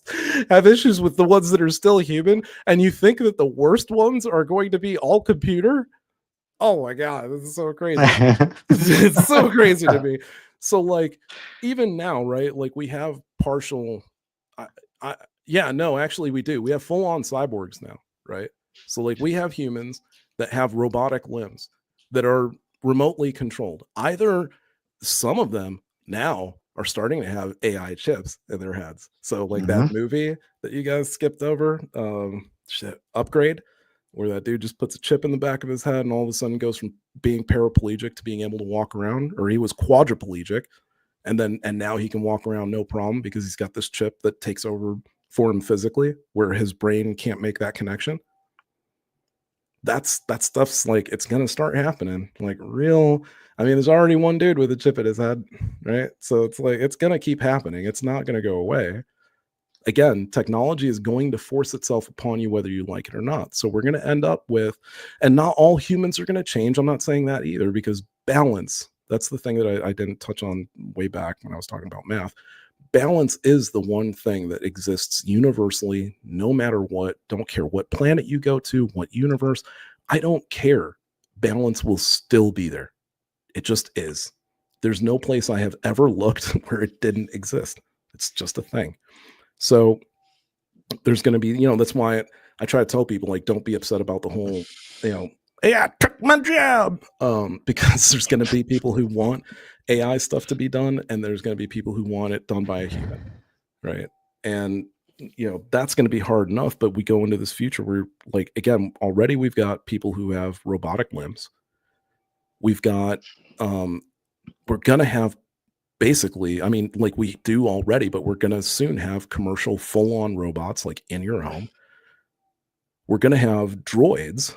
have issues with the ones that are still human, and you think that the worst ones are going to be all computer? Oh my God, this is so crazy. It's so crazy to me. So like, even now, right? Like we have partial, actually we do. We have full-on cyborgs now, right? So like we have humans that have robotic limbs that are remotely controlled. Either some of them now are starting to have AI chips in their heads. So like that movie that you guys skipped over, Upgrade, where that dude just puts a chip in the back of his head and all of a sudden goes from being paraplegic to being able to walk around, or he was quadriplegic and now he can walk around no problem because he's got this chip that takes over for him physically, where his brain can't make that connection. That stuff's like, it's gonna start happening. Like there's already one dude with a chip in his head, right? So it's like it's gonna keep happening. It's not gonna go away. Again, technology is going to force itself upon you whether you like it or not. So we're gonna end up with, and not all humans are gonna change. I'm not saying that either, because balance, that's the thing that I didn't touch on way back when I was talking about math. Balance is the one thing that exists universally, no matter what. Don't care what planet you go to, what universe. I don't care. Balance will still be there. It just is. There's no place I have ever looked where it didn't exist. It's just a thing. So there's going to be, that's why I try to tell people, like, don't be upset about the whole, hey, I took my job. Because there's going to be people who want AI stuff to be done, and there's going to be people who want it done by a human, right? And that's going to be hard enough, but we go into this future where, like, again, already we've got people who have robotic limbs. We've got we're going to have basically, like we do already, but we're going to soon have commercial full-on robots like in your home. we're going to have droids,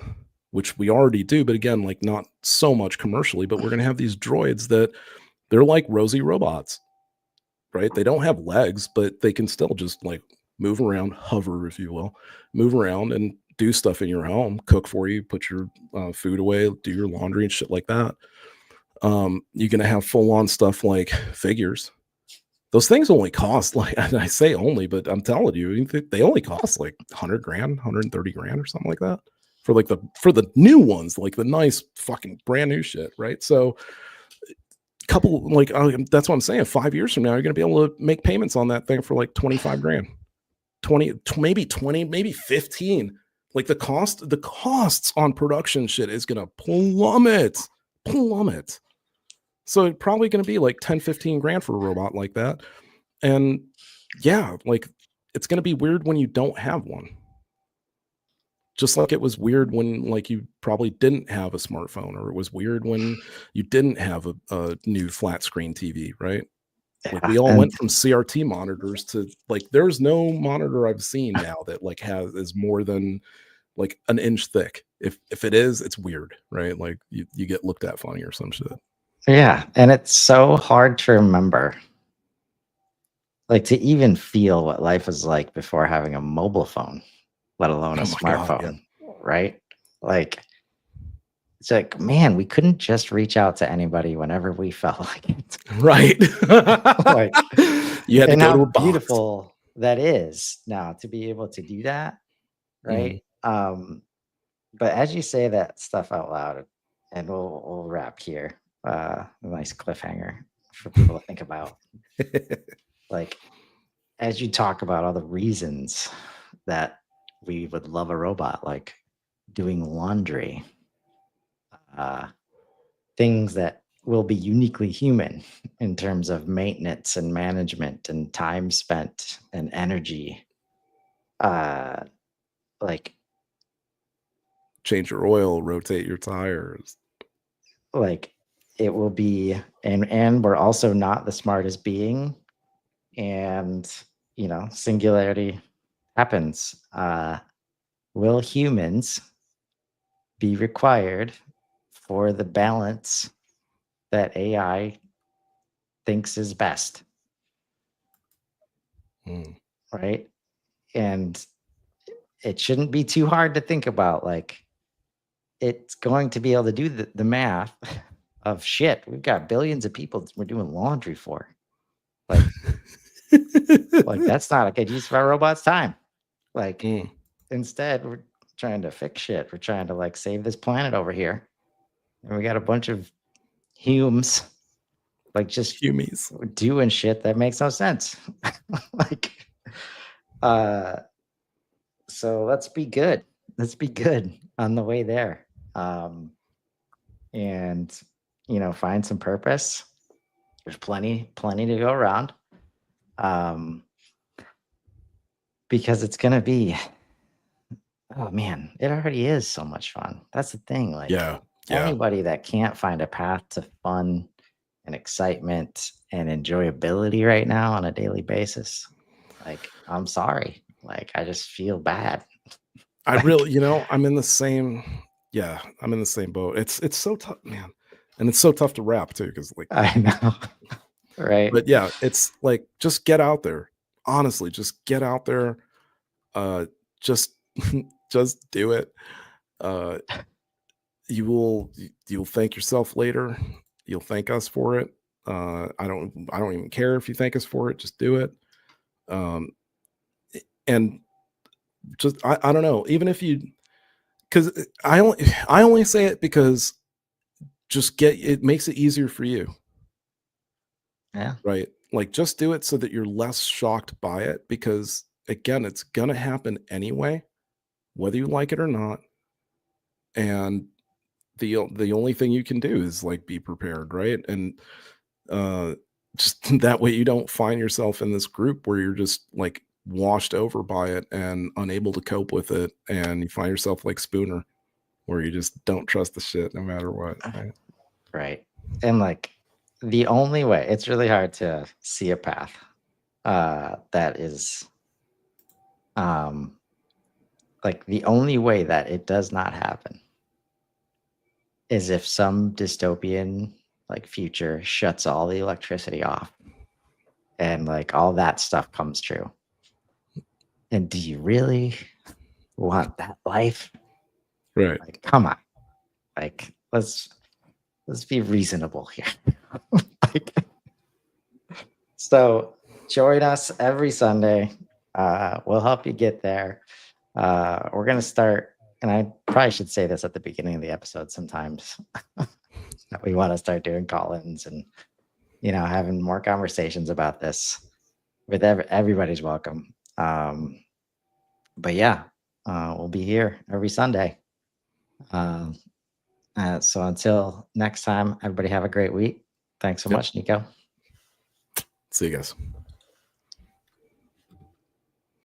which we already do, but again, like not so much commercially, but we're going to have these droids that they're like rosy robots, right? They don't have legs, but they can still just like move around, hover, if you will, move around and do stuff in your home, cook for you, put your food away, do your laundry and shit like that. You're going to have full on stuff like figures. Those things only cost like, and I say only, but I'm telling you, they only cost like 100 grand, 130 grand or something like that for like for the new ones, like the nice fucking brand new shit. Right. So couple like that's what I'm saying. 5 years from now, you're going to be able to make payments on that thing for like 25 grand, 20, maybe 20, maybe 15. Like the costs on production shit is going to plummet. So it's probably going to be like 10, 15 grand for a robot like that. And yeah, like it's going to be weird when you don't have one. Just like it was weird when like you probably didn't have a smartphone, or it was weird when you didn't have a new flat screen TV, right? Like we all went from CRT monitors to like there's no monitor I've seen now that like is more than like an inch thick. If it is, it's weird, right? Like you get looked at funny or some shit. Yeah, and it's so hard to remember, like to even feel what life was like before having a mobile phone, let alone a smartphone, right? Like it's like, man, we couldn't just reach out to anybody whenever we felt like it. Right. Like you had to go to a box. Beautiful that is now to be able to do that, right? But as you say that stuff out loud, and we'll wrap here. A nice cliffhanger for people to think about. Like as you talk about all the reasons that we would love a robot, like doing laundry, things that will be uniquely human in terms of maintenance and management and time spent and energy. Like change your oil, rotate your tires. Like it will be, and we're also not the smartest being, and you know, singularity happens. Will humans be required for the balance that AI thinks is best? Right? And it shouldn't be too hard to think about. Like, it's going to be able to do the math of shit. We've got billions of people we're doing laundry for. Like, like that's not a good use of our robot's time. Like, instead, we're trying to fix shit. We're trying to like save this planet over here, and we got a bunch of humes, like just doing shit that makes no sense. Like, so let's be good. Let's be good on the way there, and you know, find some purpose. There's plenty to go around, because it's gonna be. Oh man, it already is so much fun. That's the thing. Like, anybody that can't find a path to fun and excitement and enjoyability right now on a daily basis, like, I'm sorry. Like, I just feel bad. I really, you know, I'm in the same boat. It's so tough, man. And it's so tough to wrap too, because like I know. Right. But yeah, it's like just get out there. Honestly, just get out there. Just just do it. You'll thank yourself later. You'll thank us for it. I don't even care if you thank us for it. Just do it. And just I don't know. Even if you, because I only say it because it makes it easier for you. Yeah. Right. Like just do it so that you're less shocked by it, because again, it's gonna happen anyway, whether you like it or not. And the only thing you can do is like be prepared, right? And just that way you don't find yourself in this group where you're just like washed over by it and unable to cope with it, and you find yourself like Spooner, where you just don't trust the shit no matter what. Right. Right. And like the only way, it's really hard to see a path that is like the only way that it does not happen is if some dystopian like future shuts all the electricity off and like all that stuff comes true. And do you really want that life? Right. Like, come on. Like, let's be reasonable here. Like, so join us every Sunday. We'll help you get there. We're gonna start, and I probably should say this at the beginning of the episode sometimes. That we want to start doing call-ins and having more conversations about this with everybody's welcome. But yeah, we'll be here every Sunday. So until next time, everybody have a great week. Thanks so Yep. much, Nico. See you guys.